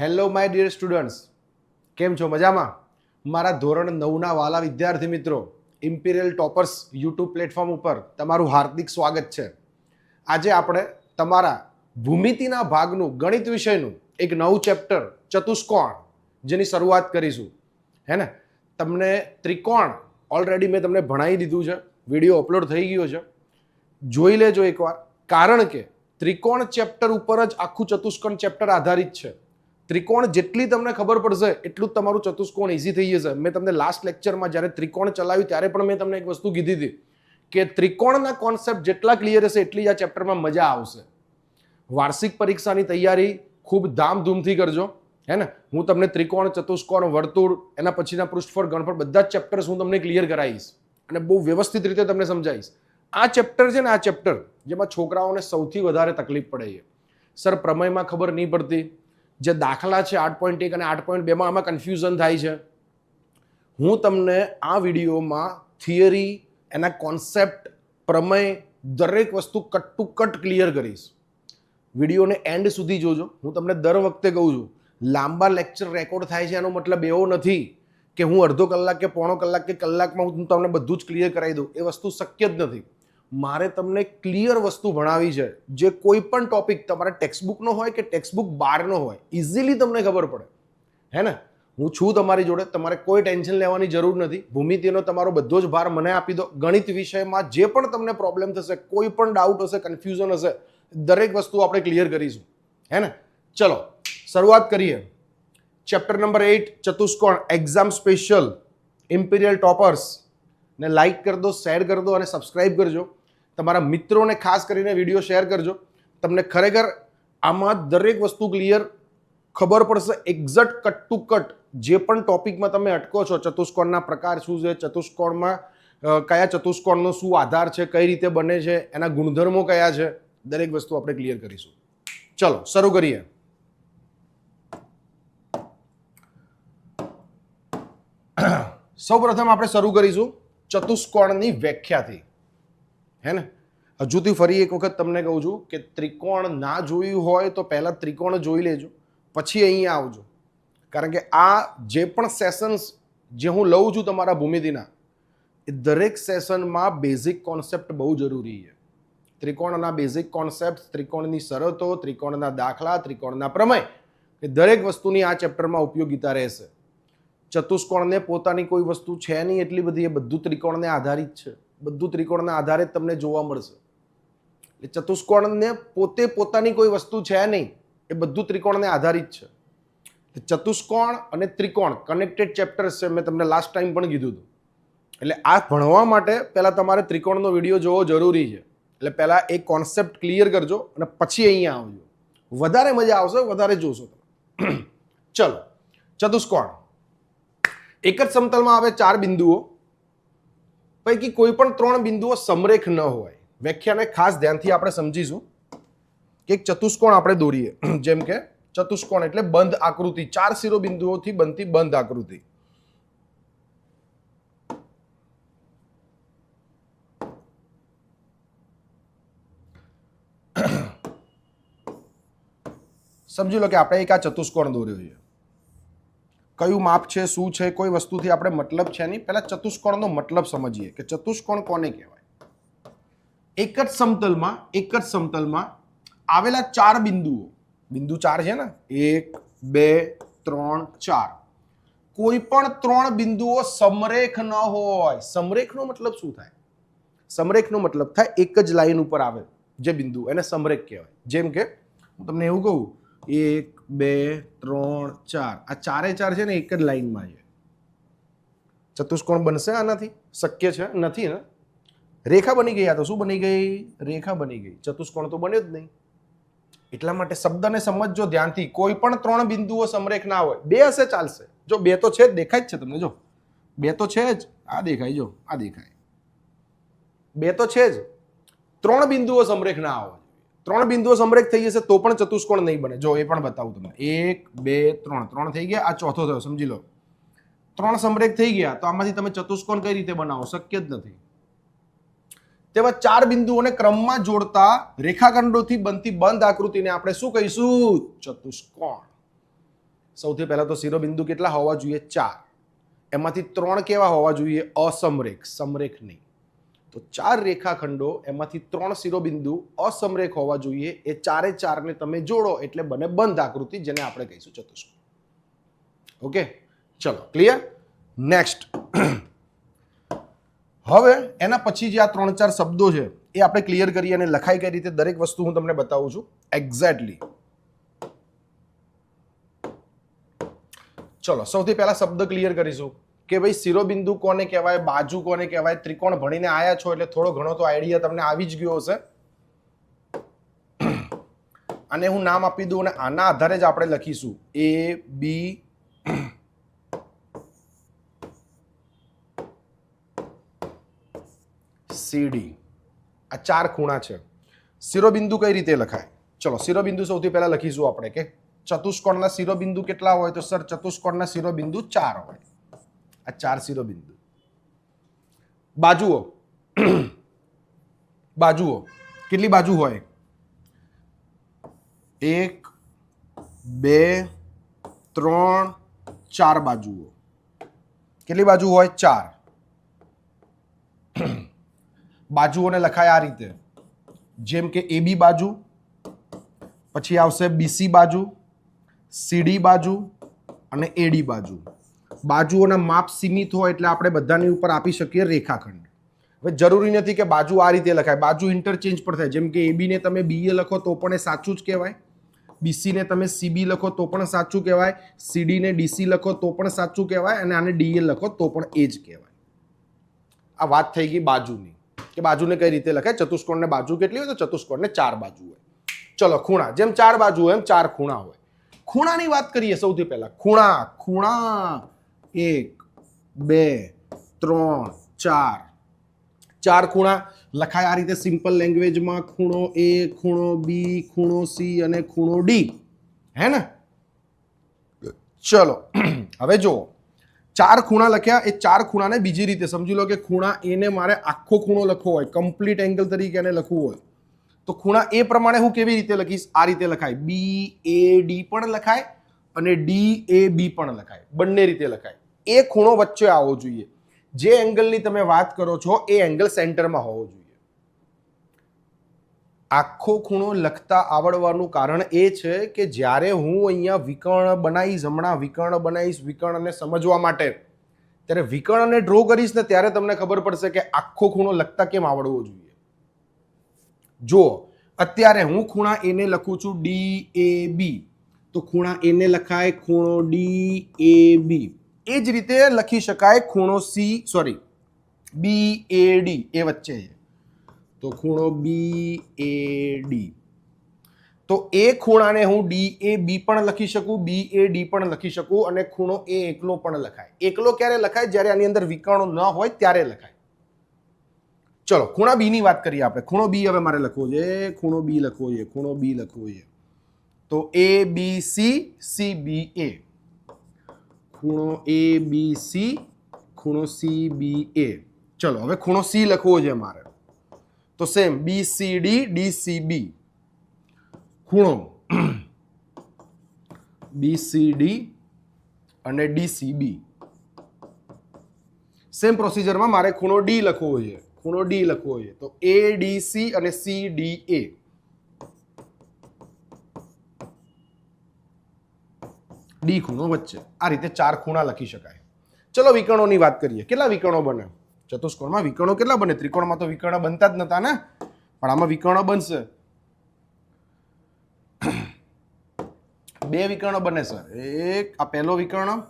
Hello my dear students, કેમ છો? મજામાં? મારા ધોરણ 9ના વાલા વિદ્યાર્થી મિત્રો, ઇમ્પિરિયલ ટોપર્સ યુટ્યુબ પ્લેટફોર્મ ઉપર તમારું હાર્દિક સ્વાગત છે. આજે આપણે તમારા ભૂમિતિના ભાગનું ગણિત વિષયનું એક નવું ચેપ્ટર ચતુષ્કોણ જેની શરૂઆત કરીશું. હે ને? તમને ત્રિકોણ ઓલરેડી મેં તમને ભણાવી દીધું છે, વિડીયો અપલોડ થઈ ગયો છે, જોઈ લેજો એકવાર. કારણ કે ત્રિકોણ ચેપ્ટર ઉપર જ આખું ચતુષ્કોણ ચેપ્ટર આધારિત છે. ત્રિકોણ જેટલી તમને ખબર પડશે એટલું જ તમારું ચતુષ્કોણ ઇઝી થઈ જશે. મેં તમને લાસ્ટ લેક્ચરમાં જ્યારે ત્રિકોણ ચલાવ્યું ત્યારે પણ મેં તમને એક વસ્તુ કીધી હતી કે ત્રિકોણના કોન્સેપ્ટ જેટલા ક્લિયર હશે એટલી જ આ ચેપ્ટરમાં મજા આવશે. વાર્ષિક પરીક્ષાની તૈયારી ખૂબ ધામધૂમથી કરજો. હે ને? હું તમને ત્રિકોણ, ચતુષ્કોણ, વર્તુળ, એના પછીના પૃષ્ઠફળ, ઘનફળ બધા જ ચેપ્ટર્સ હું તમને ક્લિયર કરાવીશ અને બહુ વ્યવસ્થિત રીતે તમને સમજાવીશ. આ ચેપ્ટર છે ને, આ ચેપ્ટર જેમાં છોકરાઓને સૌથી વધારે તકલીફ પડે છે. સર, પ્રમેયમાં ખબર નહીં પડતી, જે દાખલા છે 8.1 અને 8.2માં આમાં કન્ફ્યુઝન થાય છે. હું તમને આ વિડીયોમાં થિયરી, એના કોન્સેપ્ટ, પ્રમેય, દરેક વસ્તુ કટ ટુ કટ ક્લિયર કરીશ. વિડીયોને એન્ડ સુધી જોજો. હું તમને દર વખતે કહું છું, લાંબા લેક્ચર રેકોર્ડ થાય છે એનો મતલબ એવો નથી કે હું અડધો કલાક કે પોણો કલાક કે કલાકમાં હું તમને બધું જ ક્લિયર કરાવી દઉં. એ વસ્તુ શક્ય જ નથી. મારે તમને ક્લિયર વસ્તુ ભણાવી છે, જે કોઈ પણ ટોપિક તમારા ટેક્સ્ટબુકનો હોય કે ટેક્સ્ટબુક બહારનો હોય, ઇઝીલી તમને ખબર પડે. હે ને? હું છું તમારી જોડે, તમારે કોઈ ટેન્શન લેવાની જરૂર નથી. ભૂમિતિનો તમારો બધો જ ભાર મને આપી દો. ગણિત વિષયમાં જે પણ તમને પ્રોબ્લેમ થશે, કોઈ પણ ડાઉટ હશે, કન્ફ્યુઝન હશે, દરેક વસ્તુ આપણે ક્લિયર કરીશું. હે ને? ચલો શરૂઆત કરીએ. ચેપ્ટર નંબર 8 ચતુષ્કોણ, એક્ઝામ સ્પેશિયલ, ઇમ્પિરિયલ ટોપર્સ ને લાઈક કરી દો, શેર કરી દો અને સબસ્ક્રાઇબ કરજો. તમારા મિત્રોને ખાસ કરીને વિડીયો શેર કરજો. તમને ખરેખર આમાં દરેક વસ્તુ ક્લિયર ખબર પડશે. એક્ઝેક્ટ કટ ટુ કટ જે પણ ટોપિકમાં તમે અટકો છો, ચતુષ્કોણના પ્રકાર શું છે, ચતુષ્કોણમાં કયા ચતુષ્કોણનો શું આધાર છે, કઈ રીતે બને છે, એના ગુણધર્મો કયા છે, દરેક વસ્તુ આપણે ક્લિયર કરીશું. ચલો શરૂ કરીએ. સૌપ્રથમ આપણે શરૂ કરીશું ચતુષ્કોણની વ્યાખ્યાથી. હે ને? હજુથી ફરી એક વખત તમને કહું છું કે ત્રિકોણ ના જોયું હોય તો પહેલા ત્રિકોણ જોઈ લેજો, પછી અહીંયા આવજો. કારણ કે આ જે પણ સેશન્સ જે હું લઉં છું તમારા ભૂમિતિના, એ દરેક સેશનમાં બેઝિક કોન્સેપ્ટ બહુ જરૂરી છે. ત્રિકોણના બેઝિક કોન્સેપ્ટ, ત્રિકોણની શરતો, ત્રિકોણના દાખલા, ત્રિકોણના પ્રમેય, એ દરેક વસ્તુની આ ચેપ્ટરમાં ઉપયોગિતા રહેશે. ચતુષ્કોણને પોતાની કોઈ વસ્તુ છે નહીં એટલી બધી, એ બધું ત્રિકોણને આધારિત છે. બધું ત્રિકોણના આધારે તમને જોવા મળશે. એટલે ચતુષ્કોણને પોતે પોતાની કોઈ વસ્તુ છે નહીં, એ બધું ત્રિકોણને આધારિત છે. ચતુષ્કોણ અને ત્રિકોણ કનેક્ટેડ ચેપ્ટર્સ છે, મેં તમને લાસ્ટ ટાઈમ પણ કીધું હતું. એટલે આ ભણવા માટે પહેલા તમારે ત્રિકોણનો વિડીયો જોવો જરૂરી છે. એટલે પહેલા એક કોન્સેપ્ટ ક્લિયર કરજો અને પછી અહીંયા આવજો. વધારે મજા આવશે, વધારે જોશો તમે. ચલો, ચતુષ્કોણ એક જ સમતલમાં આવે 4 બિંદુઓ પૈકી કોઈ પણ 3 બિંદુઓ સમરેખ ન હોય. વ્યાખ્યાને ખાસ ધ્યાનથી આપણે સમજીશું કે એક ચતુષ્કોણ આપણે દોરીએ. જેમ કે ચતુષ્કોણ એટલે બંધ આકૃતિ, 4 શિરોબિંદુઓથી બનતી બંધ આકૃતિ. સમજી લો કે આપણે એક આ ચતુષ્કોણ દોર્યો છે. કયું માપ છે, શું છે, કોઈ વસ્તુથી આપણે મતલબ છે નહીં. પહેલા ચતુષ્કોણનો મતલબ સમજીએ કે ચતુષ્કોણ કોને કહેવાય. એક જ સમતલમાં આવેલા 4 બિંદુઓ, બિંદુ 4 છે ને, 1 2 3 4, કોઈ પણ 3 બિંદુઓ સમરેખ ન હોય. સમરેખનો મતલબ શું થાય? સમરેખનો મતલબ થાય એક જ લાઈન ઉપર આવે જે બિંદુ, એને સમરેખ કહેવાય. જેમ કે હું તમને એવું કહું, 1 2 3 4, આ 4 4 છે ને એક જ લાઈનમાં છે. ચતુષ્કોણ બનશે આનાથી? શક્ય છે? નથી ને. રેખા બની ગઈ. આ તો શું બની ગઈ? રેખા બની ગઈ. ચતુષ્કોણ તો બન્યો જ નહીં. એટલા માટે શબ્દને સમજજો ધ્યાનથી. કોઈ પણ 3 બિંદુઓ સમરેખ ના હોય. 2 હશે ચાલશે. જો 2 તો છે જ, દેખાય જ છે તમને. જો 2 તો છે જ, આ દેખાય, જો આ દેખાય, 2 તો છે જ. 3 બિંદુઓ સમરેખ ના હોય. 3 બિંદુઓ સમરેખ થઈ જશે તો પણ ચતુષ્કોણ નહીં બને. જો એ પણ બતાવું તમને. 1 2 3, 3 થઈ ગયા. આ ચોથો થયો, સમજી લો. 3 સમરેખ થઈ ગયા તો આમાંથી તમે ચતુષ્કોણ કઈ રીતે બનાવો? શક્ય જ નથી. તેવા 4 બિંદુઓને ક્રમમાં જોડતા રેખાખંડોથી બનતી બંધ આકૃતિને આપણે શું કહીશું? ચતુષ્કોણ. સૌથી પહેલા તો શિરોબિંદુ કેટલા હોવા જોઈએ? 4. એમાંથી 3 કેવા હોવા જોઈએ? અસમરેખ, સમરેખ નહીં. તો 4 રેખાખંડો, એમાંથી 3 શિરોબિંદુ અસમરેખ હોવા જોઈએ. એ 4 ને તમે જોડો એટલે બને બંધ આકૃતિ, જેને આપણે કહીશું ચતુષ્કોણ. ઓકે, ચલો ક્લિયર. નેક્સ્ટ, હવે એના પછી જે આ 3-4 શબ્દો છે એ આપણે ક્લિયર કરીએ અને લખાઈ કઈ રીતે દરેક વસ્તુ હું તમને બતાવું છું એક્ઝેક્ટલી. ચલો સૌથી પહેલા શબ્દ ક્લિયર કરીશું કે ભાઈ શિરોબિંદુ કોને કહેવાય, બાજુ કોને કહેવાય. ત્રિકોણ ભણીને આયા છો એટલે થોડો ઘણો તો આઈડિયા તમને આવી જ ગયો હશે. અને હું નામ આપી દઉં અને આના આધારે જ આપણે લખીશું A, B, C, D. આ 4 ખૂણા છે. શિરોબિંદુ કઈ રીતે લખાય? ચલો શિરોબિંદુ સૌથી પહેલા લખીશું આપણે કે ચતુષ્કોણના શિરોબિંદુ કેટલા હોય? તો સર ચતુષ્કોણના શિરોબિંદુ 4 હોય. આ 4 શિરોબિંદુ. બાજુઓ, બાજુઓ કેટલી બાજુ હોય? 1, 2, 3, 4 બાજુઓ. કેટલી બાજુ હોય? 4. બાજુઓને લખાય આ રીતે, જેમ કે AB બાજુ, પછી આવશે BC બાજુ, CD બાજુ અને AD બાજુ. બાજુઓના માપ સીમિત હોય એટલે આપણે બધાની ઉપર આપી શકીએ રેખાખંડ. હવે જરૂરી નથી કે બાજુ આ રીતે લખાય, બાજુ ઇન્ટરચેન્જ પણ થાય. જેમ કે AB ને તમે BA લખો તો પણ એ સાચું જ કહેવાય, BC ને તમે CB લખો તો પણ સાચું કહેવાય, CD ને DC લખો તો પણ સાચું કહેવાય, અને આને DA લખો તો પણ એ જ કહેવાય. આ વાત થઈ ગઈ બાજુની, કે બાજુને કઈ રીતે લખાય. ચતુષ્કોણને બાજુ કેટલી હોય? તો ચતુષ્કોણને 4 બાજુ હોય. ચલો ખૂણા, જેમ 4 બાજુ હોય એમ 4 ખૂણા હોય. ખૂણાની વાત કરીએ સૌથી પહેલા. ખૂણા, ખૂણા 1, 2, 3, 4. 4 ખૂણા લખાય આ રીતે સિમ્પલ લેંગ્વેજમાં. ખૂણો A, ખૂણો B, ખૂણો C અને ખૂણો D. હે ને? ચલો હવે જુઓ, 4 ખૂણા લખ્યા. એ 4 ખૂણાને બીજી રીતે સમજી લો કે ખૂણા A ને મારે આખો ખૂણો લખવો હોય, કમ્પ્લીટ એંગલ તરીકે એને લખવું હોય, તો ખૂણા A પ્રમાણે હું કેવી રીતે લખીશ? આ રીતે લખાય. BAD પણ લખાય અને DAB પણ લખાય. બંને રીતે લખાય. એ ખૂણો વચ્ચે આવવો જોઈએ. જે એંગલની તમે વાત કરો છો એ એંગલ સેન્ટરમાં હોવો જોઈએ. આખો ખૂણો લખતા આવડવાનું કારણ એ છે કે જ્યારે હું અહીંયા વિકર્ણ બનાવીશ, હમણાં વિકર્ણ બનાવીશ, વિકર્ણને સમજવા માટે, ત્યારે વિકર્ણને ડ્રો કરીશ ને ત્યારે તમને ખબર પડશે કે આખો ખૂણો લખતા કેમ આવડવો જોઈએ. જો અત્યારે હું ખૂણા A ને લખું છું DAB, તો ખૂણા A ને લખાય ખૂણો DAB. એ જ રીતે લખી શકાય ખૂણો BAD, એ વચ્ચે છે તો ખૂણો BAD. તો એ ખૂણાને હું DAB પણ લખી શકું, BAD પણ લખી શકું, અને ખૂણો A એકલો પણ લખાય. એકલો ક્યારે લખાય? જ્યારે આની અંદર વિકર્ણો ન હોય ત્યારે લખાય. ચલો ખૂણા B ની વાત કરીએ આપણે. ખૂણો B હવે મારે લખવો છે, ખૂણો B લખવો છે, ખૂણો B લખવો છે. તો ABC, CBA. ખૂણો ABC, ખૂણો CBA. ચલો હવે ખૂણો C લખવો છે મારે, તો સેમ BCD, DCB. ખૂણો BCD અને DCB. સેમ પ્રોસિજરમાં મારે ખૂણો D લખવો છે, ખૂણો D લખવો છે, તો ADC અને CDA. D ખૂણો વચ્ચે. આ રીતે 4 ખૂણા લખી શકાય. ચલો વિકર્ણોની વાત કરીએ. કેટલા વિકર્ણો બને ચતુષ્કોણમાં? વિકર્ણો કેટલા બને? ત્રિકોણમાં તો વિકર્ણ બનતા જ નતા ને, પણ આમાં વિકર્ણો બનશે. 2 વિકર્ણો બને સર. એક આ પહેલો વિકર્ણ,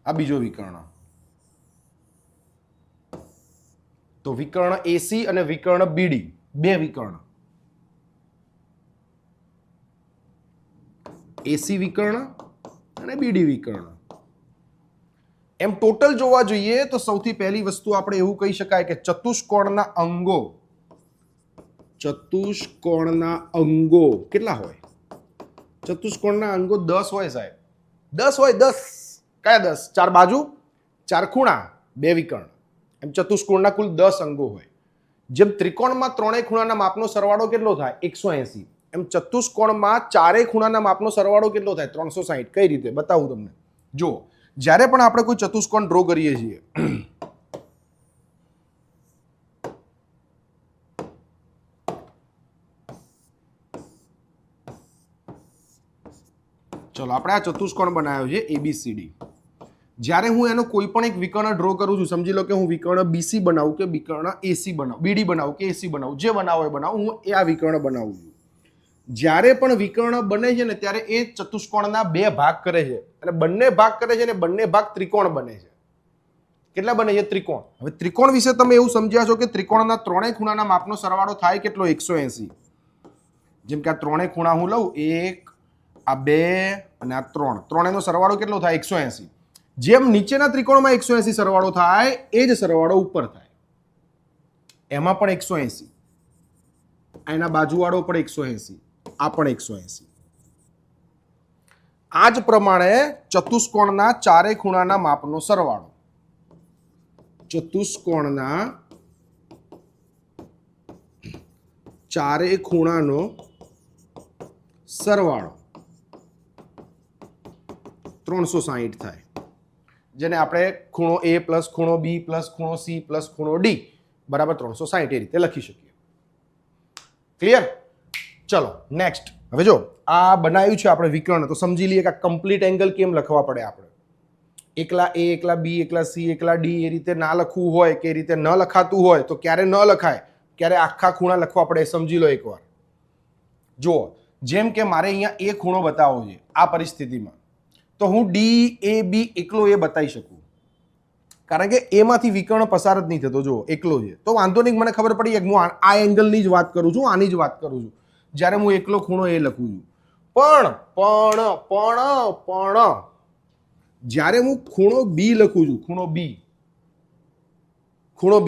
આ બીજો વિકર્ણ. તો વિકર્ણ AC અને વિકર્ણ BD, 2 વિકર્ણ. AC વિકર્ણ અને BD વિકર્ણ. એમ ટોટલ જોવા જોઈએ તો સૌથી પહેલી વસ્તુ આપણે એવું કહી શકાય કે ચતુષ્કોણના અંગો, ચતુષ્કોણના અંગો કેટલા હોય? ચતુષ્કોણના અંગો 10 હોય સાહેબ. 10 હોય. 10 કયા 10? 4 બાજુ, 4 ખૂણા, 2 વિકર્ણ. એમ ચતુષ્કોણના કુલ 10 અંગો હોય. જેમ ત્રિકોણમાં 3 ખૂણાના માપનો સરવાળો કેટલો થાય? 180. એમ ચતુષ્કોણમાં ચારેય ખૂણાના માપનો સરવાળો કેટલો થાય? 360. કઈ રીતે બતાવું તમને. જો જ્યારે પણ આપણે કોઈ ચતુષ્કોણ ડ્રો કરીએ છીએ, ચલો આપણે આ ચતુષ્કોણ બનાવ્યો છે ABCD. જ્યારે હું એનો કોઈ પણ એક વિકર્ણ ડ્રો કરું છું, સમજી લો કે હું વિકર્ણ BC બનાવું કે વિકર્ણ AC બનાવું, BD બનાવું કે AC બનાવું, જે બનાવો એ બનાવું, હું એ આ વિકર્ણ બનાવું છું. જ્યારે પણ વિકર્ણ બને છે ને ત્યારે એ ચતુષ્કોણના બે ભાગ કરે છે, અને બંને ભાગ કરે છે ને બંને ભાગ ત્રિકોણ બને છે. કેટલા બને છે? ત્રિકોણ. હવે ત્રિકોણ વિશે તમે એવું સમજ્યા છો કે ત્રિકોણના ત્રણેય ખૂણાના માપનો સરવાળો થાય કેટલો? 180. જેમ કે આ ત્રણેય ખૂણા હું લઉં, 1, આ 2 અને આ 3, ત્રણેયનો સરવાળો કેટલો થાય? 180. જેમ નીચેના ત્રિકોણમાં 180 સરવાળો થાય એ જ સરવાળો ઉપર થાય. એમાં પણ 180, એના બાજુવાળો પણ 180, આ પણ 180. આ જ પ્રમાણે ચતુષ્કોણના ચારેય ખૂણાના માપનો સરવાળો, ચતુષ્કોણના ચારેય ખૂણાનો સરવાળો 360 થાય, જેને આપણે ખૂણો A પ્લસ ખૂણો B પ્લસ ખૂણો C પ્લસ ખૂણો D બરાબર 360 એ રીતે લખી શકીએ. ક્લિયર? ચલો નેક્સ્ટ. હવે જો આ બનાવ્યું છે આપણે વિકર્ણ, તો સમજી લઈએ કે આ કમ્પ્લીટ એંગલ કેમ લખવા પડે આપણે. એકલા A, એકલા B, એકલા C, એકલા D એ રીતે ના લખવું હોય કે એ રીતે ન લખાતું હોય તો ક્યારે ન લખાય, ક્યારે આખા ખૂણા લખવા પડે, સમજી લો એકવાર. જુઓ, જેમ કે મારે અહીંયા એ ખૂણો બતાવવો છે આ પરિસ્થિતિમાં, તો હું DAB એકલો એ બતાવી શકું, કારણ કે એમાંથી વિકર્ણ પસાર જ નહીં થતો. જો એકલો છે તો વાંધો નહીં, મને ખબર પડી કે હું આ એંગલની જ વાત કરું છું, આની જ વાત કરું છું, જ્યારે હું એકલો ખૂણો એ લખું છું. પણ જ્યારે હું ખૂણો B લખું છું, ખૂણો B,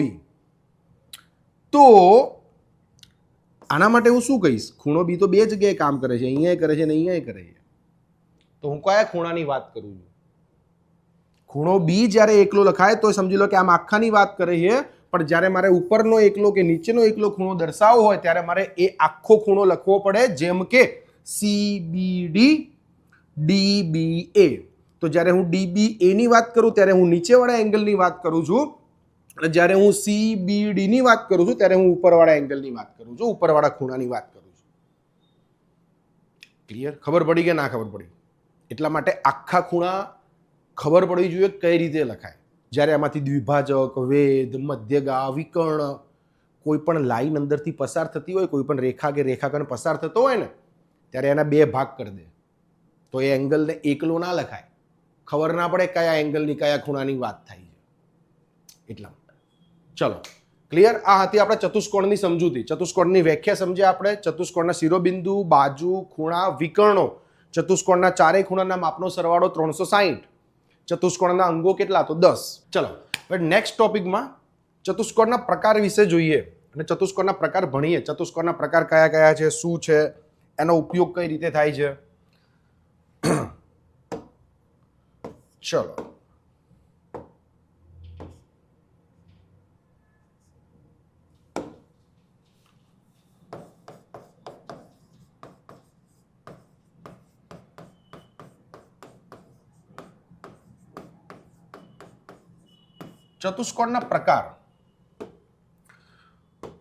તો આના માટે હું શું કહીશ? ખૂણો B તો બે જગ્યાએ કામ કરે છે, અહીંયા કરે છે અને અહીંયા કરે છે. તો હું કયા ખૂણાની વાત કરું છું? ખૂણો B જ્યારે એકલો લખાય તો સમજી લો કે આમ આખાની વાત કરે છે, પણ જ્યારે મારે ઉપરનો એકલો કે નીચેનો એકલો ખૂણો દર્શાવવો હોય ત્યારે મારે એ આખો ખૂણો લખવો પડે, જેમ કે CBD DBA. તો જ્યારે હું DBA ની વાત કરું ત્યારે હું નીચેવાળા એંગલની વાત કરું છું, અને જ્યારે હું CBD ની વાત કરું છું ત્યારે હું ઉપરવાળા એંગલની વાત કરું છું, ઉપરવાળા ખૂણાની વાત કરું છું. ક્લિયર? ખબર પડી કે ના ખબર પડી? એટલા માટે આખા ખૂણા ખબર પડવી જોઈએ કઈ રીતે લખાય. જ્યારે એમાંથી દ્વિભાજક, વેધ, મધ્યગા, વિકર્ણ, કોઈ પણ લાઈન અંદરથી પસાર થતી હોય, કોઈ પણ રેખા કે રેખાખંડ પસાર થતો હોય ને, ત્યારે એના બે ભાગ કરી દે, તો એ એંગલને એકલો ના લખાય, ખબર ના પડે કયા એંગલની કયા ખૂણાની વાત થાય છે. એટલા માટે ચલો ક્લિયર? આ હતી આપણે ચતુષ્કોણની સમજૂતી. ચતુષ્કોણની વ્યાખ્યા સમજ્યા આપણે. ચતુષ્કોણના શિરોબિંદુ, બાજુ, ખૂણા, વિકર્ણો. ચતુષ્કોણના ચારેય ખૂણાના માપનો સરવાળો 360. ચતુષ્કોણના અંગો કેટલા? તો 10. ચલો હવે નેક્સ્ટ ટોપિકમાં ચતુષ્કોણના પ્રકાર વિશે જોઈએ અને ચતુષ્કોણના પ્રકાર ભણીએ. ચતુષ્કોણના પ્રકાર કયા કયા છે, શું છે, એનો ઉપયોગ કઈ રીતે થાય છે. ચલો ચતુષ્કોણના પ્રકાર.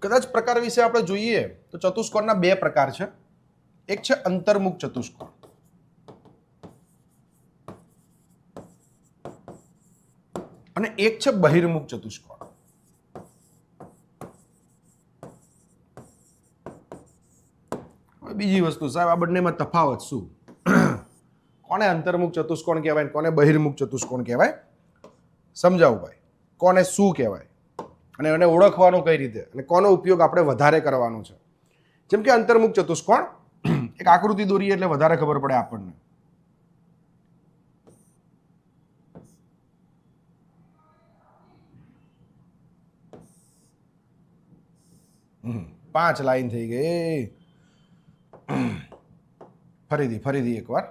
કદાચ પ્રકાર વિશે આપણે જોઈએ તો ચતુષ્કોણના બે પ્રકાર છે. એક છે અંતર્મુખ ચતુષ્કોણ અને એક છે બહિર્મુખ ચતુષ્કોણ. બીજી વસ્તુ સાહેબ, આ બંનેમાં તફાવત શું? કોને અંતર્મુખ ચતુષ્કોણ કહેવાય, કોને બહિર્મુખ ચતુષ્કોણ કહેવાય? સમજાવું ભાઈ, કોને શું કહેવાય અને એને ઓળખવાનું કઈ રીતે અને કોનો ઉપયોગ આપણે વધારે કરવાનો છે. જેમ કે અંતર્મુખ ચતુષ્કોણ, એક આકૃતિ દોરીએ એટલે વધારે ખબર પડે આપણને. પાંચ લાઈન થઈ ગઈ. ફરીથી એકવાર.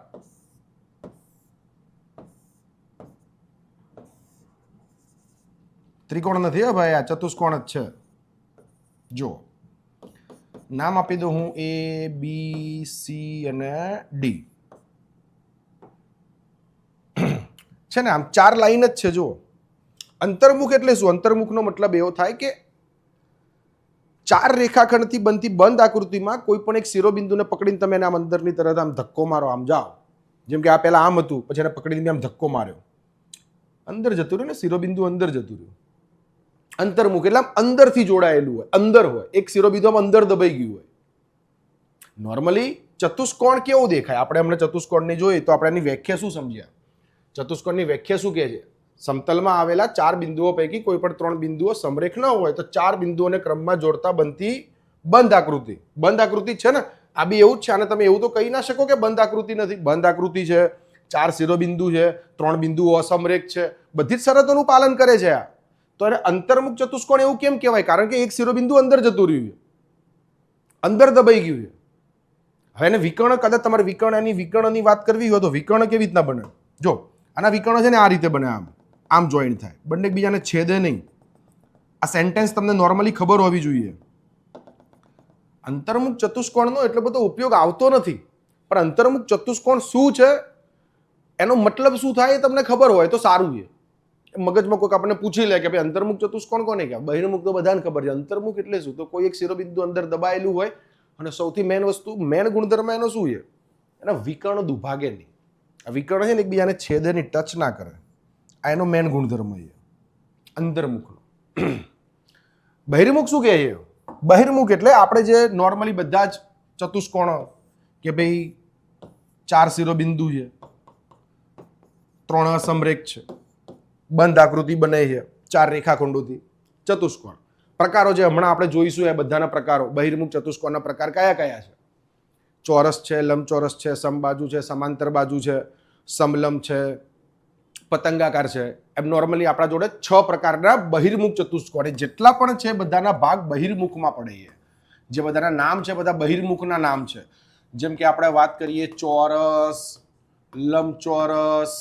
ત્રિકોણ નથી હે ભાઈ, આ ચતુષ્કોણ જ છે. જો નામ આપી દઉં હું A B C અને D છે ને. આમ 4 લાઈન જ છે. જુઓ, અંતર્મુખ એટલે શું? અંતર્મુખનો મતલબ એવો થાય કે 4 રેખાખંડથી બનતી બંધ આકૃતિમાં કોઈ પણ એક શિરોબિંદુને પકડીને તમે એને આમ અંદરની તરફ આમ ધક્કો મારો, આમ જાઓ. જેમ કે આ પહેલા આમ હતું, પછી એને પકડીને આમ ધક્કો માર્યો, અંદર જતું રહ્યું ને, શિરોબિંદુ અંદર જતું રહ્યું. અંતર્મુખ એટલે આમ અંદરથી જોડાયેલું હોય, અંદર હોય, એક શિરોબિંદુ આમ અંદર દબાઈ ગયું હોય. નોર્મલી ચતુષ્કોણ કેવો દેખાય? આપણે હમણાં ચતુષ્કોણની જોઈએ તો આપણે એની વ્યાખ્યા શું સમજ્યા? ચતુષ્કોણની વ્યાખ્યા શું કહે છે? સમતલમાં આવેલા 4 બિંદુઓ પૈકી કોઈ પણ 3 બિંદુઓ સમરેખ ન હોય તો 4 બિંદુઓને ક્રમમાં જોડતા બનતી બંધ આકૃતિ. બંધ આકૃતિ છે ને, આ બી એવું જ છે. આને તમે એવું તો કહી ના શકો કે બંધ આકૃતિ નથી. બંધ આકૃતિ છે, 4 શિરોબિંદુ છે, 3 બિંદુઓ અસમરેખ છે, બધી જ શરતોનું પાલન કરે છે આ. તો એને અંતર્મુખ ચતુષ્કોણ એવું કેમ કહેવાય? કારણ કે એક શિરોબિંદુ અંદર જતું રહ્યું છે, અંદર દબાઈ ગયું છે. હવે એને વિકર્ણ, કદાચ તમારે વિકર્ણની વાત કરવી હોય તો વિકર્ણ કેવી રીતના બને? જો, આના વિકર્ણ છે ને આ રીતે બને, આમ જોઈન્ટ થાય, બંને એકબીજાને છેદે નહીં. આ સેન્ટેન્સ તમને નોર્મલી ખબર હોવી જોઈએ. અંતર્મુખ ચતુષ્કોણનો એટલો બધો ઉપયોગ આવતો નથી, પણ અંતર્મુખ ચતુષ્કોણ શું છે, એનો મતલબ શું થાય એ તમને ખબર હોય તો સારું છે. મગજમાં કોઈક આપણને પૂછી લે કે ભાઈ અંતર્મુખ ચતુષ્કોણ કોને કહેવાય? બહિર્મુખ તો બધાને ખબર છે. અંતર્મુખ એટલે શું? તો કોઈ એક શિરોબિંદુ અંદર દબાયેલું હોય અને સૌથી મેન વસ્તુ, મેન ગુણધર્મ એનો શું છે? એના વિકર્ણ દુભાગે નહીં. આ વિકર્ણ છે ને એકબીજાને છેદે નહીં, ટચ ના કરે. આ એનો મેન ગુણધર્મ છે અંતર્મુખનો. બહિર્મુખ શું કહે છે? બહિર્મુખ એટલે આપણે જે નોર્મલી બધા જ ચતુષ્કોણ કે ભાઈ 4 શિરોબિંદુ છે, 3 અસમરેખ છે, બંધ આકૃતિ બને છે 4 રેખાખંડોથી, ચતુષ્કોણ. પ્રકારો જે હમણાં આપણે જોઈશું એ બધાના પ્રકારો, બહિર્મુખ ચતુષ્કોણના પ્રકાર કયા કયા છે? ચોરસ છે, લંબચોરસ છે, સમબાજુ છે, સમાંતર બાજુ છે, સમલંબ છે, પતંગાકાર છે. એમ નોર્મલી આપણા જોડે 6 પ્રકારના બહિર્મુખ ચતુષ્કોણ, જેટલા પણ છે બધાના ભાગ બહિર્મુખમાં પડે છે. જે બધાના નામ છે બધા બહિર્મુખના નામ છે. જેમ કે આપણે વાત કરીએ ચોરસ, લંબચોરસ,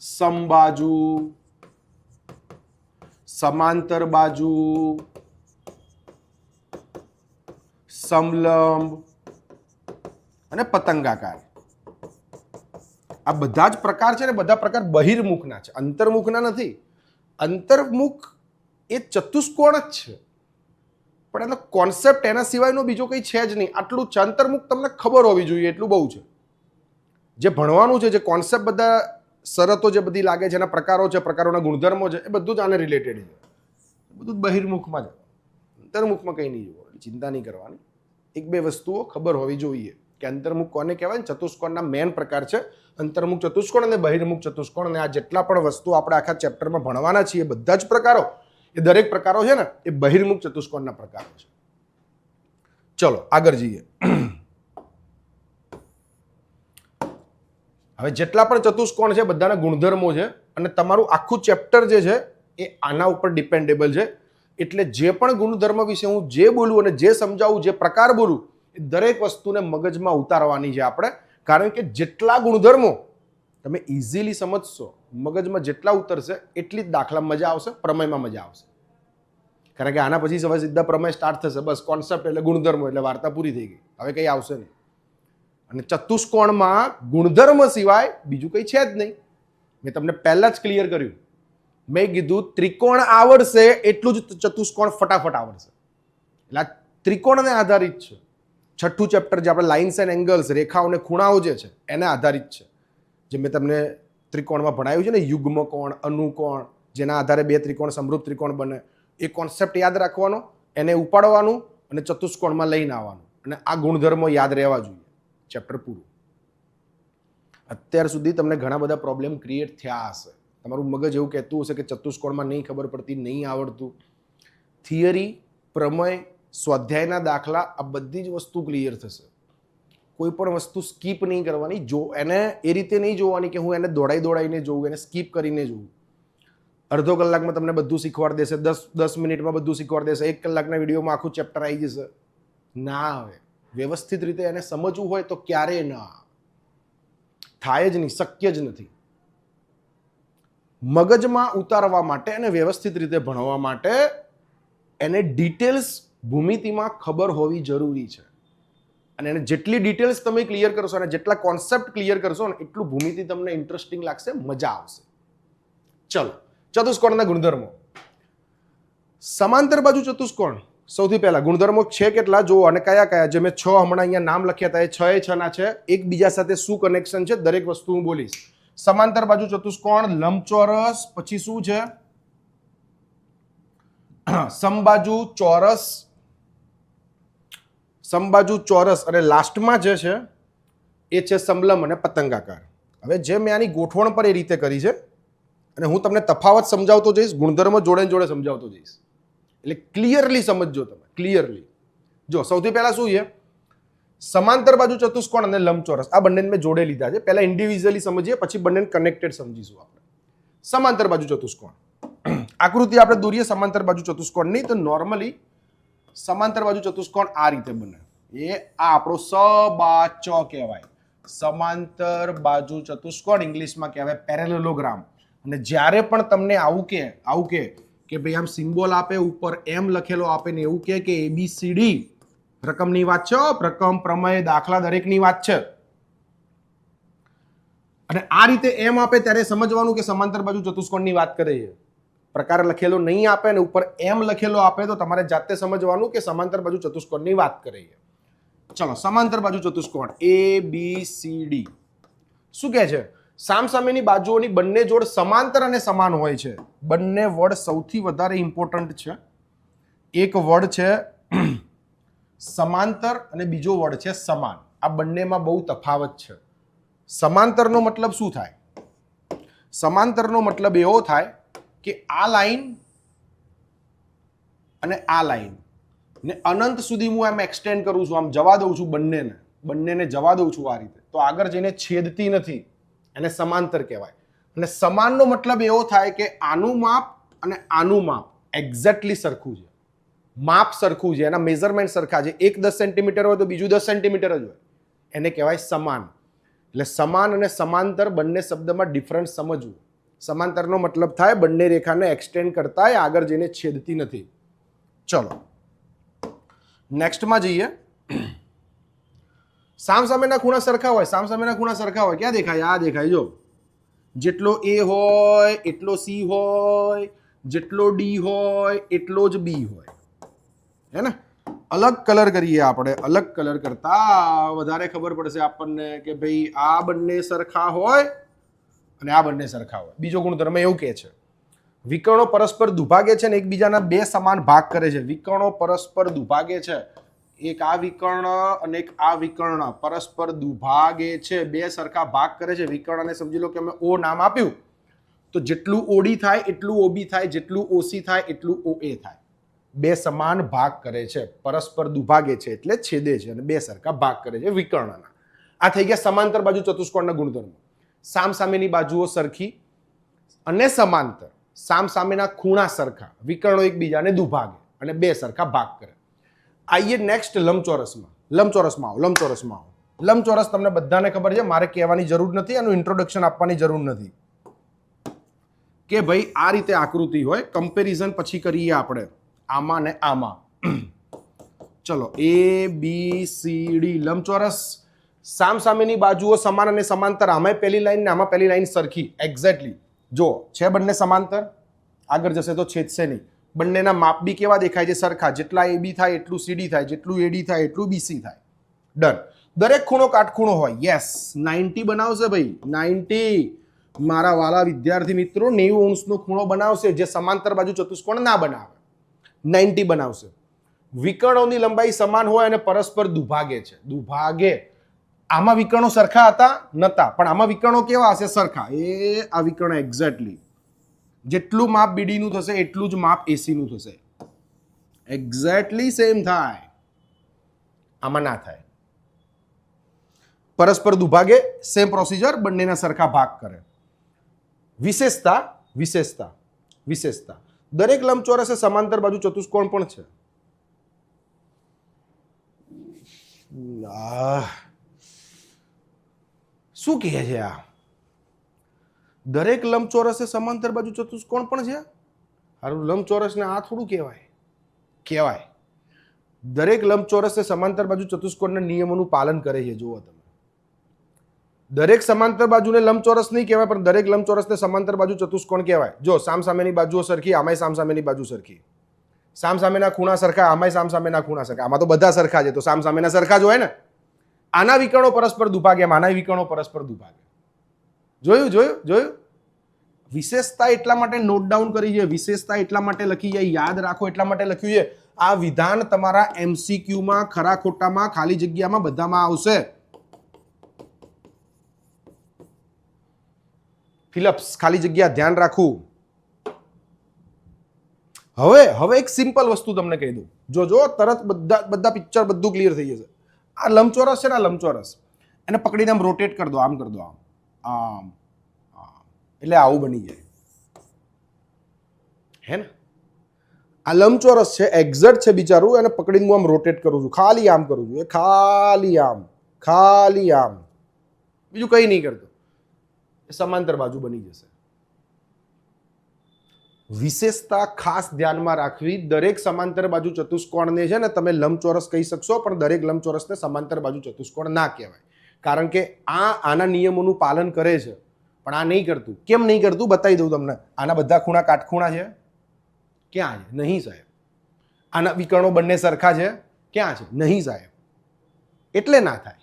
સમબાજુ, સમાંતર બાજુ, સમલંબ અને પતંગાકાર. આ બધા જ પ્રકાર છે ને, બધા પ્રકાર બહિર્મુખના છે, અંતર્મુખના નથી. અંતર્મુખ એ ચતુષ્કોણ જ છે, પણ એનો કોન્સેપ્ટ એના સિવાયનો બીજો કંઈ છે જ નહીં. આટલું જ છે. અંતર્મુખ તમને ખબર હોવી જોઈએ એટલું બહુ છે. જે ભણવાનું છે, જે કોન્સેપ્ટ, બધા શરતો જે બધી લાગે છે, એના પ્રકારો છે, પ્રકારોના ગુણધર્મો છે, એ બધું જ આને રિલેટેડ છે. બધું બહિર્મુખમાં જ. અંતર્મુખમાં કંઈ નહીં જોવાનું, ચિંતા નહીં કરવાની. એક બે વસ્તુઓ ખબર હોવી જોઈએ કે અંતર્મુખ કોને કહેવાય. ચતુષ્કોણના મેન પ્રકાર છે અંતર્મુખ ચતુષ્કોણ અને બહિર્મુખ ચતુષ્કોણ. અને આ જેટલા પણ વસ્તુ આપણે આખા ચેપ્ટરમાં ભણવાના છીએ, બધા જ પ્રકારો, એ દરેક પ્રકારો છે ને એ બહિર્મુખ ચતુષ્કોણના પ્રકારો છે. ચલો આગળ જઈએ. હવે જેટલા પણ ચતુષ્કોણ છે બધાના ગુણધર્મો છે, અને તમારું આખું ચેપ્ટર જે છે એ આના ઉપર ડિપેન્ડેબલ છે. એટલે જે પણ ગુણધર્મ વિશે હું જે બોલું અને જે સમજાવું, જે પ્રકાર બોલું, એ દરેક વસ્તુને મગજમાં ઉતારવાની છે આપણે. કારણ કે જેટલા ગુણધર્મો તમે ઇઝીલી સમજશો, મગજમાં જેટલા ઉતરશે એટલી જ દાખલામાં મજા આવશે, પ્રમેયમાં મજા આવશે. કારણ કે આના પછી હવે સીધા પ્રમેય સ્ટાર્ટ થશે. બસ કોન્સેપ્ટ એટલે ગુણધર્મો એટલે વાર્તા પૂરી થઈ ગઈ, હવે કંઈ આવશે નહીં. અને ચતુષ્કોણમાં ગુણધર્મ સિવાય બીજું કંઈ છે જ નહીં. મેં તમને પહેલા જ ક્લિયર કર્યું. મેં કીધું ત્રિકોણ આવડશે એટલું જ ચતુષ્કોણ ફટાફટ આવડશે. એટલે આ ત્રિકોણને આધારિત છે. છઠ્ઠું ચેપ્ટર જે આપણે લાઇન્સ એન્ડ એંગલ્સ, રેખાઓ અને ખૂણાઓ જે છે એને આધારિત છે. જે મેં તમને ત્રિકોણમાં ભણાવ્યું છે ને, યુગ્મ કોણ, અનુકોણ, જેના આધારે બે ત્રિકોણ સમરૂપ ત્રિકોણ બને. એ કોન્સેપ્ટ યાદ રાખવાનો, એને ઉપાડવાનું અને ચતુષ્કોણમાં લઈને આવવાનું. અને આ ગુણધર્મો યાદ રહેવા જોઈએ. ચેપ્ટર પૂરું. અત્યાર સુધી તમને ઘણા બધા પ્રોબ્લેમ ક્રિએટ થયા હશે. તમારું મગજ એવું કહેતું હશે કે ચતુષ્કોણમાં નહીં ખબર પડતી, નહીં આવડતું. થિયરી, પ્રમેય, સ્વાધ્યાયના દાખલા, આ બધી જ વસ્તુ ક્લિયર થશે. કોઈ પણ વસ્તુ સ્કીપ નહીં કરવાની. જો એને એ રીતે નહીં જોવાની કે હું એને દોડાઈને જોઉં, એને સ્કીપ કરીને જોઉં. અડધો કલાકમાં તમને બધું શીખવાડી દેશે, 10 મિનિટમાં બધું શીખવાડી દેશે, 1 કલાકના વિડીયોમાં આખું ચેપ્ટર આવી જશે. ના આવે. વ્યવસ્થિત રીતે એને સમજવું હોય તો ક્યારેય ના થાય જ નહીં, શક્ય જ નથી. મગજમાં ઉતારવા માટે અને વ્યવસ્થિત રીતે ભણવા માટે એને ડિટેલ્સ ભૂમિતિમાં ખબર હોવી જરૂરી છે. અને એને જેટલી ડિટેલ્સ તમે ક્લિયર કરશો અને જેટલા કોન્સેપ્ટ ક્લિયર કરશો ને એટલું ભૂમિતિ તમને ઇન્ટરેસ્ટિંગ લાગશે, મજા આવશે. ચલો, ચતુષ્કોણના ગુણધર્મો. સમાંતર બાજુ ચતુષ્કોણ, સૌથી પહેલા ગુણધર્મો છે કેટલા જુઓ, અને કયા કયા, જે મેં 6 હમણાં અહીંયા નામ લખ્યા હતા, એ 6 ના છે. એકબીજા સાથે શું કનેક્શન છે દરેક વસ્તુ હું બોલીશ. સમાંતર બાજુ ચતુષ્કોણ, લંબચોરસ, પછી શું છે, સમબાજુ ચોરસ, સમબાજુ ચોરસ, અને લાસ્ટમાં જે છે એ છે સમલંબ અને પતંગાકાર. હવે જે મેં આની ગોઠવણ પર એ રીતે કરી છે, અને હું તમને તફાવત સમજાવતો જઈશ, ગુણધર્મ જોડે જોડે સમજાવતો જઈશ, એટલે ક્લિયરલી સમજજો તમે, ક્લિયરલી. જો સૌથી પહેલા શું છે, સમાંતર બાજુ ચતુષ્કોણ અને લંબચોરસ, આ બંને મેં જોડે લીધા છે. પહેલા ઇન્ડિવિજ્યુઅલી સમજીએ, પછી બંને કનેક્ટેડ સમજીશું આપણે. સમાંતર બાજુ ચતુષ્કોણ આકૃતિ આપણે દોરીએ સમાંતર બાજુ ચતુષ્કોણની, તો નોર્મલી સમાંતર બાજુ ચતુષ્કોણ આ રીતે બને. આ આપણો સબાચ કહેવાય. સમાંતર બાજુ ચતુષ્કોણ ઇંગ્લિશમાં કહેવાય પેરેલેલોગ્રામ. અને જ્યારે પણ તમને આવું કે ભાઈ આમ સિમ્બોલ આપે, ઉપર એમ લખેલો આપે ને એવું કે ABCD, રકમની વાત છે, રકમ, પ્રમેય, દાખલા દરેકની વાત છે, અને આ રીતે એમ આપે ત્યારે સમજવાનું કે સમાંતર બાજુ ચતુષ્કોણની વાત કરે છે. પ્રકાર લખેલો નહીં આપે ને ઉપર એમ લખેલો આપે તો તમારે જાતે સમજવાનું કે સમાંતર બાજુ ચતુષ્કોણની વાત કરે છે. ચલો, સમાંતર બાજુ ચતુષ્કોણ ABCD શું કહે છે, સામસામેની બાજુઓની બંને જોડ સમાંતર અને સમાન હોય છે. બંને વર્ડ સૌથી વધારે ઇમ્પોર્ટન્ટ છે. એક વર્ડ છે સમાંતર અને બીજો વર્ડ છે સમાન. આ બંનેમાં બહુ તફાવત છે. સમાંતરનો મતલબ શું થાય? સમાંતરનો મતલબ એવો થાય કે આ લાઈન અને આ લાઈન ને અનંત સુધી હું એમ એક્સટેન્ડ કરું છું, આમ જવા દઉં છું, બંનેને જવા દઉં છું આ રીતે, તો આગળ જઈને છેદતી નથી, એને સમાંતર કહેવાય. અને સમાનનો મતલબ એવો થાય કે આનું માપ અને આનું માપ એક્ઝેક્ટલી સરખું છે, માપ સરખું છે, એના મેઝરમેન્ટ સરખા છે. એક 10 સેન્ટીમીટર હોય તો બીજું 10 સેન્ટીમીટર જ હોય, એને કહેવાય સમાન. એટલે સમાન અને સમાંતર બંને શબ્દમાં ડિફરન્સ સમજવું. સમાંતરનો મતલબ થાય બંને રેખાને એક્સટેન્ડ કરતા આગળ જઈને છેદતી નથી. ચલો નેક્સ્ટમાં જઈએ. સામસામેના ખૂણા સરખા હોય, સામસામેના ખૂણા સરખા હોય, ક્યાં દેખાય? આ દેખાય. જો જેટલો A હોય એટલો C હોય, જેટલો D હોય એટલો જ B હોય, હે ને? અલગ કલર કરીએ આપણે, અલગ કલર કરતા વધારે ખબર પડશે આપણને કે ભાઈ આ બંને સરખા હોય અને આ બંને સરખા હોય. બીજો ગુણધર્મ એવું કહે છે, વિકર્ણો પરસ્પર દુભાગે છે ને એકબીજાના બે સમાન ભાગ કરે છે. વિકર્ણો પરસ્પર દુભાગે છે, એક આ વિકર્ણ અને એક આ વિકર્ણ પરસ્પર દુભાગે છે, બે સરખા ભાગ કરે છે. વિકર્ણને સમજી લો કે અમે O નામ આપ્યું, તો જેટલું OD થાય એટલું OB થાય, જેટલું OC થાય એટલું OA થાય. બે સમાન ભાગ કરે છે, પરસ્પર દુભાગે છે એટલે છેદે છે, અને બે સરખા ભાગ કરે છે વિકર્ણના. આ થઈ ગયા સમાંતર બાજુ ચતુષ્કોણના ગુણધર્મો. સામસામેની બાજુઓ સરખી અને સમાંતર, સામસામેના ખૂણા સરખા, વિકર્ણો એકબીજાને દુભાગે અને બે સરખા ભાગ કરે. આઈએ નેક્સ્ટ લંબચોરસમાં. લંબચોરસ તમને બધાને ખબર છે, મારે કહેવાની જરૂર નથી, એનું ઇન્ટ્રોડક્શન આપવાની જરૂર નથી કે ભાઈ આ રીતે આકૃતિ હોય. કમ્પેરિઝન પછી કરીએ આપણે આમાં ને આમાં. ચલો, ABCD લંબચોરસ, સામસામેની બાજુઓ સમાન અને સમાંતર. આમાં પહેલી લાઈન ને આમાં પહેલી લાઈન સરખી, એક્ઝેક્ટલી. જો છે બંને સમાંતર, આગળ જશે તો છેદશે નહીં. બંનેના માપ બી કેવા દેખાય છે? સરખા. જેટલા AB થાય એટલું CD થાય, જેટલું AD થાય એટલું BC થાય. ડન. દરેક ખૂણો કાટખૂણો હોય. યસ, 90 બનાવશે ભાઈ, 90. મારા વાલા વિદ્યાર્થી મિત્રો 90° ખૂણો બનાવશે, જે સમાંતર બાજુ ચતુષ્કોણ ના બનાવે. 90 બનાવશે. વિકર્ણોની લંબાઈ સમાન હોય અને પરસ્પર દુભાગે છે. દુભાગે. આમાં વિકર્ણો સરખા હતા? નતા. પણ આમાં વિકર્ણો કેવા હશે? સરખા. આ વિકર્ણ એક્ઝેક્ટલી જેટલું માપ BD નું થશે એટલું જ માપ AC નું થશે. એક્ઝેક્ટલી સેમ થાય. આમાં ના થાય. પરસ્પર દુભાગે, સેમ પ્રોસિજર, બંનેના સરખા ભાગ કરે. વિશેષતા દરેક લંબચોરસે સમાંતર બાજુ ચતુષ્કોણ પણ છે. શું કહે છે આ? દરેક લંબચોરસે સમાંતર બાજુ ચતુષ્કોણ પણ છે. હારું, લંબચોરસને આ થોડું કહેવાય. દરેક લંબચોરસ એ સમાંતર બાજુ ચતુષ્કોણના નિયમોનું પાલન કરે છે. જુઓ તમે, દરેક સમાંતર બાજુને લંબચોરસ નહીં કહેવાય, પણ દરેક લંબચોરસને સમાંતર બાજુ ચતુષ્કોણ કહેવાય. જો સામસામેની બાજુઓ સરખી, આમાંય સામસામેની બાજુ સરખી, સામસામેના ખૂણા સરખા, આમાંય સામસામેના ખૂણા સરખા. આમાં તો બધા સરખા છે, તો સામસામેના સરખા જ હોય ને. આના વિકર્ણો પરસ્પર દુભાગે, એમ આના વિકર્ણો પરસ્પર દુભાગે. જોયું જોયું જોયું. વિશેષતા એટલા માટે નોટ ડાઉન કરી છે, વિશેષતા એટલા માટે લખી છે, યાદ રાખો એટલા માટે લખ્યું છે. આ વિધાન તમારા એમસીક્યુમાં, ખરા ખોટામાં, ખાલી જગ્યામાં બધામાં આવશે. ફિલપ્સ, ખાલી જગ્યા ધ્યાન રાખવું. હવે એક સિમ્પલ વસ્તુ તમને કહી દઉં. જો તરત બધા પિક્ચર બધું ક્લિયર થઈ જશે. આ લંબચોરસ છે ને, આ લંબચોરસ, એને પકડીને આમ રોટેટ કરી દો, આમ કરી દો, આમ, એટલે આવું બની જાય, હે ને? આ લંબચોરસ છે, એક્ઝેક્ટ છે બિચારું, એને પકડીને હું આમ રોટેટ કરું છું, ખાલી આમ કરું છું, ખાલી આમ, બીજું કંઈ નહીં કરતો, સમાંતર બાજુ બની જશે. વિશેષતા ખાસ ધ્યાનમાં રાખવી. દરેક સમાંતર બાજુ ચતુષ્કોણને છે ને તમે લંબચોરસ કહી શકશો, પણ દરેક લંબચોરસને સમાંતર બાજુ ચતુષ્કોણ ના કહેવાય, કારણ કે આના નિયમોનું પાલન કરે છે, પણ આ નહીં કરતું. કેમ નહીં કરતું બતાવી દઉં તમને. આના બધા ખૂણા કાટખૂણા છે? ક્યાં છે? નહીં સાહેબ. આના વિકર્ણો બંને સરખા છે? ક્યાં છે? નહીં સાહેબ. એટલે ના થાય.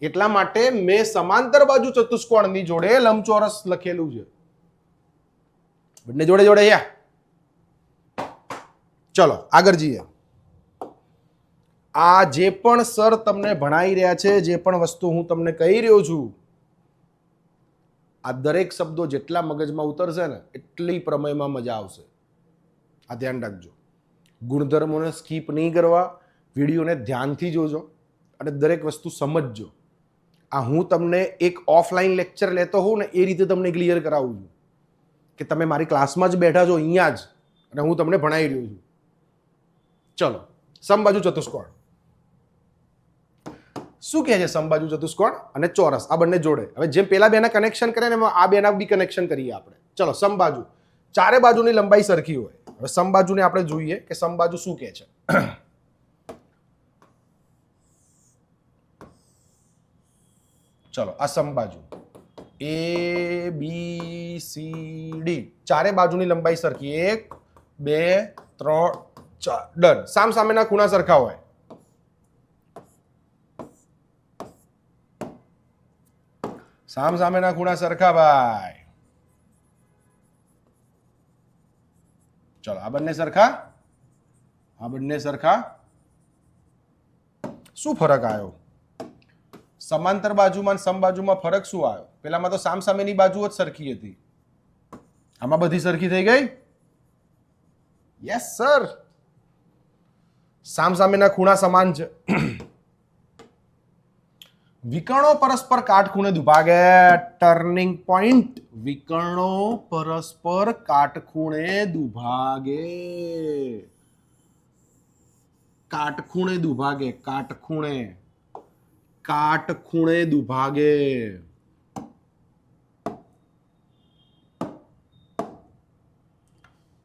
એટલા માટે મેં સમાંતર બાજુ ચતુષ્કોણની જોડે લંબચોરસ લખેલું છે, બંને જોડે જોડે. ચલો આગળ જઈએ. આ જે પણ સર તમને ભણાવી રહ્યા છે, જે પણ વસ્તુ હું તમને કહી રહ્યો છું, આ દરેક શબ્દો જેટલા મગજમાં ઉતરશે ને એટલી પ્રમેયમાં મજા આવશે. આ ધ્યાન રાખજો. ગુણધર્મોને સ્કીપ નહીં કરવા, વિડીયોને ધ્યાનથી જોજો અને દરેક વસ્તુ સમજજો. આ હું તમને એક ઓફલાઈન લેક્ચર લેતો હોઉં ને એ રીતે તમને ક્લિયર કરાવું છું કે તમે મારી ક્લાસમાં જ બેઠા છો અહીંયા જ, અને હું તમને ભણાવી રહ્યો છું. ચલો, સમબાજુ ચતુષ્કોણ શું કહે છે? સમબાજુ ચતુષ્કોણ અને ચોરસ આ બંને જોડે. હવે જેમ પેલા બેના કનેક્શન કરે ને એમાં આ બેના બી કનેક્શન કરીએ આપણે. ચલો, સમબાજુ, ચારે બાજુની લંબાઈ સરખી હોય. હવે સમબાજુને આપણે જોઈએ કે સમબાજુ શું કહે છે. ચલો, આ સમબાજુ A B C D, ચારે બાજુની લંબાઈ સરખી, 1 2 3 4, ડન. સામસામેના ખૂણા સરખા હોય. સામસામેના ખૂણા સરખા ભાઈ. ચલો, આ બંને સરખા, આ બંને સરખા. શું ફરક આવ્યો? સમાંતર બાજુમાં અને સમબાજુમાં ફરક શું આવ્યો? પેલામાં તો સામસામેની બાજુ જ સરખી હતી, આમાં બધી સરખી થઈ ગઈ. યસ સર, સામસામેના ખૂણા સમાન છે. વિકર્ણો પરસ્પર કાટખૂણે દુભાગે. Turning point. વિકર્ણો પરસ્પર કાટખૂણે દુભાગે. કાટખૂણે દુભાગે, કાટખૂણે, કાટખૂણે દુભાગે.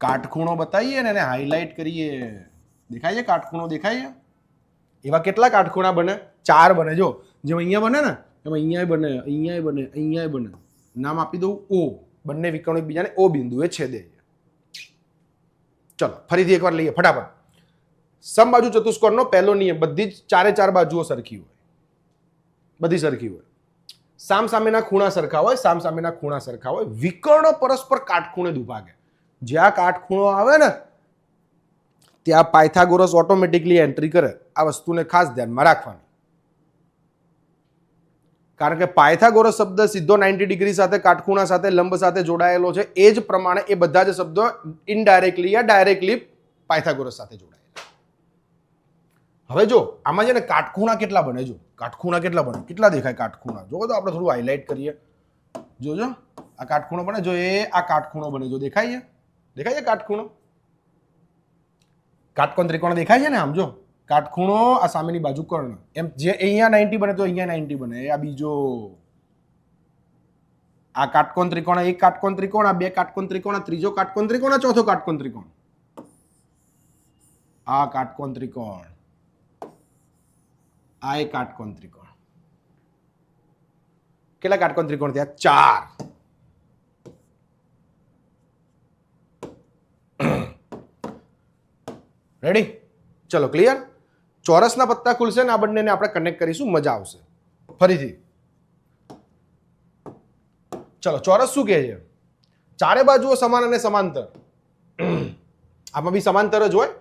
કાટખૂણો બતાવીએ ને એને હાઇલાઇટ કરીએ. દેખાય છે કાટખૂણો? દેખાય છે? એવા કેટલા કાટખૂણા બને? 4 બને. જો જેમ અહીંયા બને ને એમ અહીંયા બને, અહીંયા બને, અહીંયા બને. નામ આપી દઉં O. બંને વિકર્ણો એકબીજાને O બિંદુએ છેદે. ચલો ફરીથી એકવાર લઈએ ફટાફટ. સમબાજુ ચતુષ્કોણનો પહેલો નિયમ, બધી જ ચારે ચાર બાજુઓ સરખી હોય, બધી સરખી હોય. સામસામેના ખૂણા સરખા હોય, સામસામેના ખૂણા સરખા હોય. વિકર્ણો પરસ્પર કાટખૂણે દુભાગે. જ્યાં કાટખૂણો આવે ને ત્યાં પાયથાગોરસ ઓટોમેટિકલી એન્ટ્રી કરે. આ વસ્તુને ખાસ ધ્યાનમાં રાખવાની, કારણ કે પાયથાગોરસ શબ્દ સીધો 90 ડિગ્રી સાથે, કાટખૂણા સાથે, લંબ સાથે જોડાયેલો છે. એ જ પ્રમાણે એ બધા જ શબ્દો ઇનડાયરેક્ટલી યા ડાયરેક્ટલી પાયથાગોરસ સાથે જોડાયેલા. હવે જો આમાં છે ને કાટખૂણા કેટલા બને? જો કાટખૂણા કેટલા બને, કેટલા દેખાય કાટખૂણા? જો તો આપણે થોડું હાઇલાઇટ કરીએ. જોજો આ કાટખૂણો બને. જો એ આ કાટખૂણો બને. જો દેખાય છે? દેખાય છે કાટખૂણો? કાટકોણ ત્રિકોણ દેખાય છે ને? આમ જો કાટખૂણો, આ સામેની બાજુ કર્ણ, એમ જે અહીંયા 90 બને તો અહીંયા 90 બને. આ બીજો, આ કાટકોણ ત્રિકોણ, એક કાટકોણ ત્રિકોણ, આ બે કાટકોણ ત્રિકોણ, આ ત્રીજો કાટકોણ ત્રિકોણ, આ ચોથો કાટકોણ ત્રિકોણ, આ કાટકોણ ત્રિકોણ. આ એક કાટકોણ ત્રિકોણ. કેટલા કાટકોણ ત્રિકોણ થયા? 4. રેડી? ચલો ક્લિયર. ચોરસના પત્તા ખુલશે ને આ બંનેને આપણે કનેક્ટ કરીશું, મજા આવશે. ફરીથી ચલો, ચોરસ શું કહે છે? ચારે બાજુઓ સમાન અને સમાંતર. આમાં બી સમાંતર જ હોય,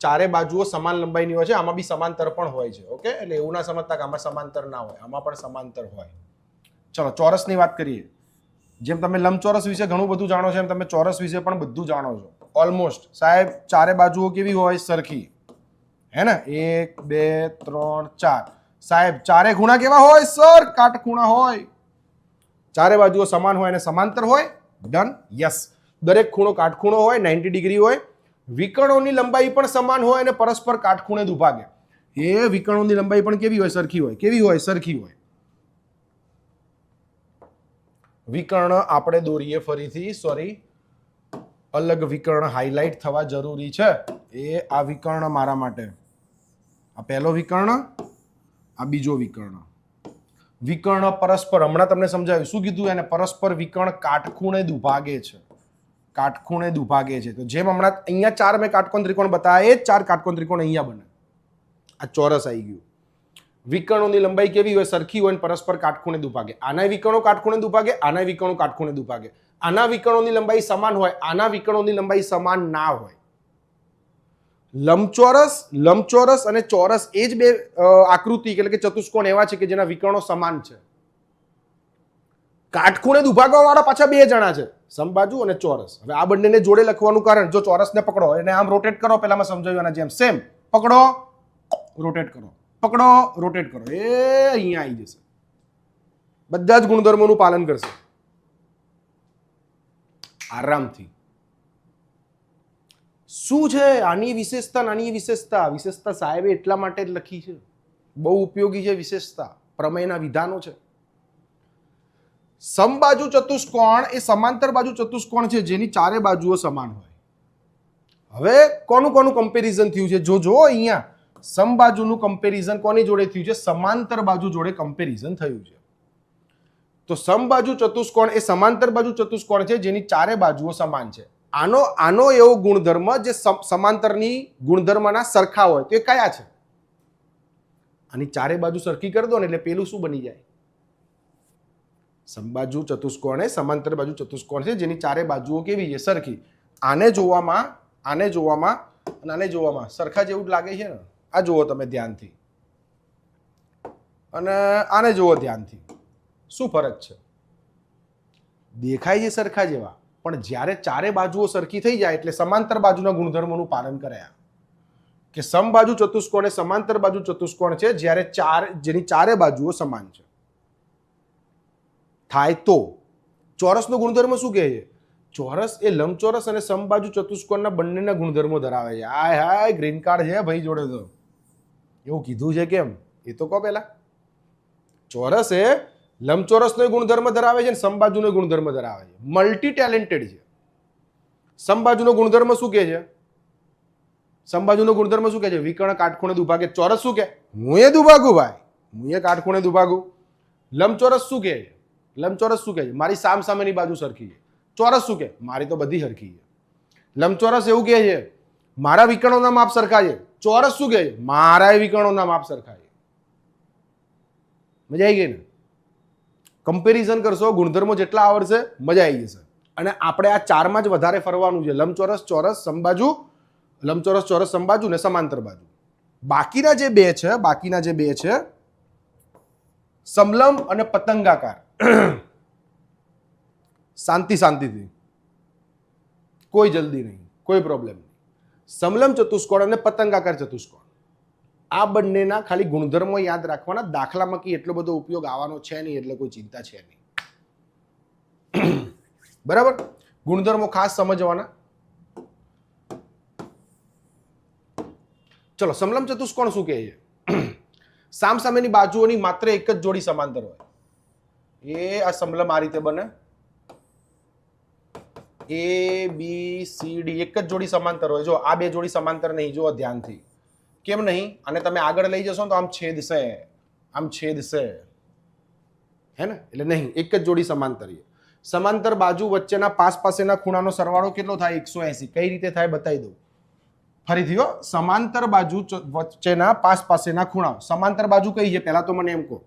ચારે બાજુઓ સમાન લંબાઈની હોય છે, આમાં બી સમાંતર પણ હોય છે. ઓકે, એટલે એવું ના સમજતા કે આમાં સમાંતર ના હોય, આમાં પણ સમાંતર હોય. ચલો ચોરસની વાત કરીએ. જેમ તમે લંબચોરસ વિશે ઘણું બધું જાણો છો, એમ તમે ચોરસ વિશે પણ બધું જાણો છો ઓલમોસ્ટ. સાહેબ ચારે બાજુઓ કેવી હોય? સરખી. હે ને? 1 2 3 4. સાહેબ ચારે ખૂણા કેવા હોય? સર કાટખૂણા હોય. ચારે બાજુઓ સમાન હોય અને સમાંતર હોય. ડન. યસ. દરેક ખૂણો કાટખૂણો હોય, 90 ડિગ્રી હોય. વિકર્ણોની લંબાઈ પણ સમાન હોય અને પરસ્પર કાટખૂણે દુભાગે. એ વિકર્ણોની લંબાઈ પણ કેવી હોય? સરખી હોય. કેવી હોય? સરખી હોય. વિકર્ણ આપણે દોરીએ ફરીથી, સોરી, અલગ વિકર્ણ હાઇલાઇટ થવા જરૂરી છે. એ આ વિકર્ણ મારા માટે, આ પહેલો વિકર્ણ, આ બીજો વિકર્ણ. વિકર્ણ પરસ્પર, હમણાં તમને સમજાવ્યું શું કીધું એને? પરસ્પર વિકર્ણ કાટખૂણે દુભાગે છે. કાટખૂણે દુભાગે છે. તો જેમ હમણાં અહીંયા 4 મેં કાટકોણ ત્રિકોણ બતાવ્યા, એ જ 4 કાટકોણ ત્રિકોણ અહીંયા બને. આ ચોરસ આવી ગયું. વિકર્ણોની લંબાઈ કેવી હોય? સરખી હોય અને પરસ્પર કાટખૂણે દુભાગે. આના વિકર્ણો કાટખૂણે દુભાગે, આના વિકર્ણો કાટખૂણે દુભાગે. આના વિકર્ણોની લંબાઈ સમાન હોય, આના વિકર્ણોની લંબાઈ સમાન ના હોય. લંબચોરસ અને ચોરસ એ જ બે આકૃતિ એટલે કે ચતુષ્કોણ એવા છે કે જેના વિકર્ણો સમાન છે. કાટખૂણે દુભાગવા વાળા પાછા 2 જણા છે, સમબાજુ અને ચોરસ. હવે આ બંનેને જોડે લખવાનું કારણ, જો ચોરસને પકડો એને આમ રોટેટ કરો, પહેલામાં સમજાવ્યું એના જેમ સેમ, પકડો રોટેટ કરો, પકડો રોટેટ કરો, એ અહીંયા આવી જશે. બધા જ ગુણધર્મોનું પાલન કરશે આરામથી. શું છે આની વિશેષતા? નાની વિશેષતા સાહેબે એટલા માટે જ લખી છે, બહુ ઉપયોગી છે વિશેષતા, પ્રમેયના વિધાનો છે. સમબાજુ ચતુષ્કોણ એ સમાંતર બાજુ ચતુષ્કોણ છે જેની ચારે બાજુઓ સમાન હોય. હવે કોનું કમ્પેરિઝન થયું છે? જો અહીંયા સમબાજુનું કમ્પેરિઝન કોની જોડે થયું છે? સમાંતર બાજુ જોડે કમ્પેરિઝન થયું છે. તો સમબાજુ ચતુષ્કોણ એ સમાંતર બાજુ ચતુષ્કોણ છે જેની ચારે બાજુઓ સમાન છે. આનો એવો ગુણધર્મ જે સમાંતરની ગુણધર્મના સરખા હોય, તો એ કયા છે? આની ચારે બાજુ સરખી કરી દો ને એટલે પેલું શું બની જાય? સમબાજુ ચતુષ્કોણ એ સમાંતર બાજુ ચતુષ્કોણ છે જેની ચારે બાજુઓ કેવી છે? સરખી. આને જોવામાં અને આને જોવામાં સરખા જેવું જ લાગે છે ને? આ જુઓ તમે ધ્યાનથી અને આને જુઓ ધ્યાનથી, શું ફરક છે? દેખાય છે સરખા જેવા, પણ જ્યારે ચારે બાજુઓ સરખી થઈ જાય એટલે સમાંતર બાજુના ગુણધર્મોનું પાલન કર્યા કે સમબાજુ ચતુષ્કોણ એ સમાંતર બાજુ ચતુષ્કોણ છે જ્યારે જેની ચારે બાજુઓ સમાન છે. થાય તો ચોરસનો ગુણધર્મ શું કહે છે? ચોરસ એ લંબચોરસ અને સમબાજુ ચતુષ્કોણના બંનેના ગુણધર્મો ધરાવે છે. હાય ગ્રીન કાર્ડ છે ભાઈ જોડે. તો એવું કીધું છે કેમ એ તો કહો પહેલા. ચોરસ એ લંબચોરસનો ગુણધર્મ ધરાવે છે અને સમબાજુનો ગુણધર્મ ધરાવે છે. મલ્ટી ટેલેન્ટેડ છે. સમબાજુનો ગુણધર્મ શું કહે છે? સમબાજુનો ગુણધર્મ શું કહે છે? વિકર્ણ કાટખૂણે દુભાગે. ચોરસ શું કહે? હું એ દુભાગું ભાઈ, હું એ કાટખૂણે દુભાગું. લંબચોરસ શું કહે છે? લંબચોરસ શું કહે છે? મારી સામસામેની બાજુ સરખી છે. ચોરસ શું કહે? મારી તો બધી સરખી છે. લંબચોરસ એવું કહે છે મારા વિકર્ણોના માપ સરખા છે. ચોરસ શું કહે છે? મારા વિકર્ણોના માપ સરખા છે. મજા આવી ગઈ ને? કમ્પેરિઝન કરશો, ગુણધર્મો જેટલા આવડશે મજા આવી જશે. અને આપણે આ 4માં જ વધારે ફરવાનું છે. લંબચોરસ, ચોરસ, સમબાજુ, લંબચોરસ, ચોરસ, સમબાજુ ને સમાંતર બાજુ. બાકીના જે બે છે સમલંબ અને પતંગાકાર. શાંતિથી, કોઈ જલ્દી નહીં, કોઈ પ્રોબ્લેમ નહીં. સમલંબ ચતુષ્કોણ અને પતંગાકાર ચતુષ્કોણ, આ બંનેના ખાલી ગુણધર્મો યાદ રાખવાના. દાખલામાં કે એટલો બધો ઉપયોગ આવવાનો છે નહીં, એટલે કોઈ ચિંતા છે નહીં. બરાબર? ગુણધર્મો ખાસ સમજવાના. ચલો, સમલંબ ચતુષ્કોણ શું કહે છે? સામસામેની બાજુઓની માત્ર એક જ જોડી સમાંતર હોય. એ આ સમલંબ આ રીતે બને. A B C D એક જ જોડી સમાંતર હોય. જો આ બે જોડી સમાંતર નહીં, જો ધ્યાનથી. કેમ નહીં? અને તમે આગળ લઈ જશો તો આમ છેદશે, આમ છેદશે, હે ને? એટલે નહીં, એક જ જોડી સમાંતર છે. સમાંતર બાજુ વચ્ચેના પાસ પાસેના ખૂણાનો સરવાળો કેટલો થાય? 180. કઈ રીતે થાય બતાવી દઉં ફરીથી. હો, સમાંતર બાજુ વચ્ચેના પાસ પાસેના ખૂણા. સમાંતર બાજુ કઈ છે પહેલા તો મને એમ કહો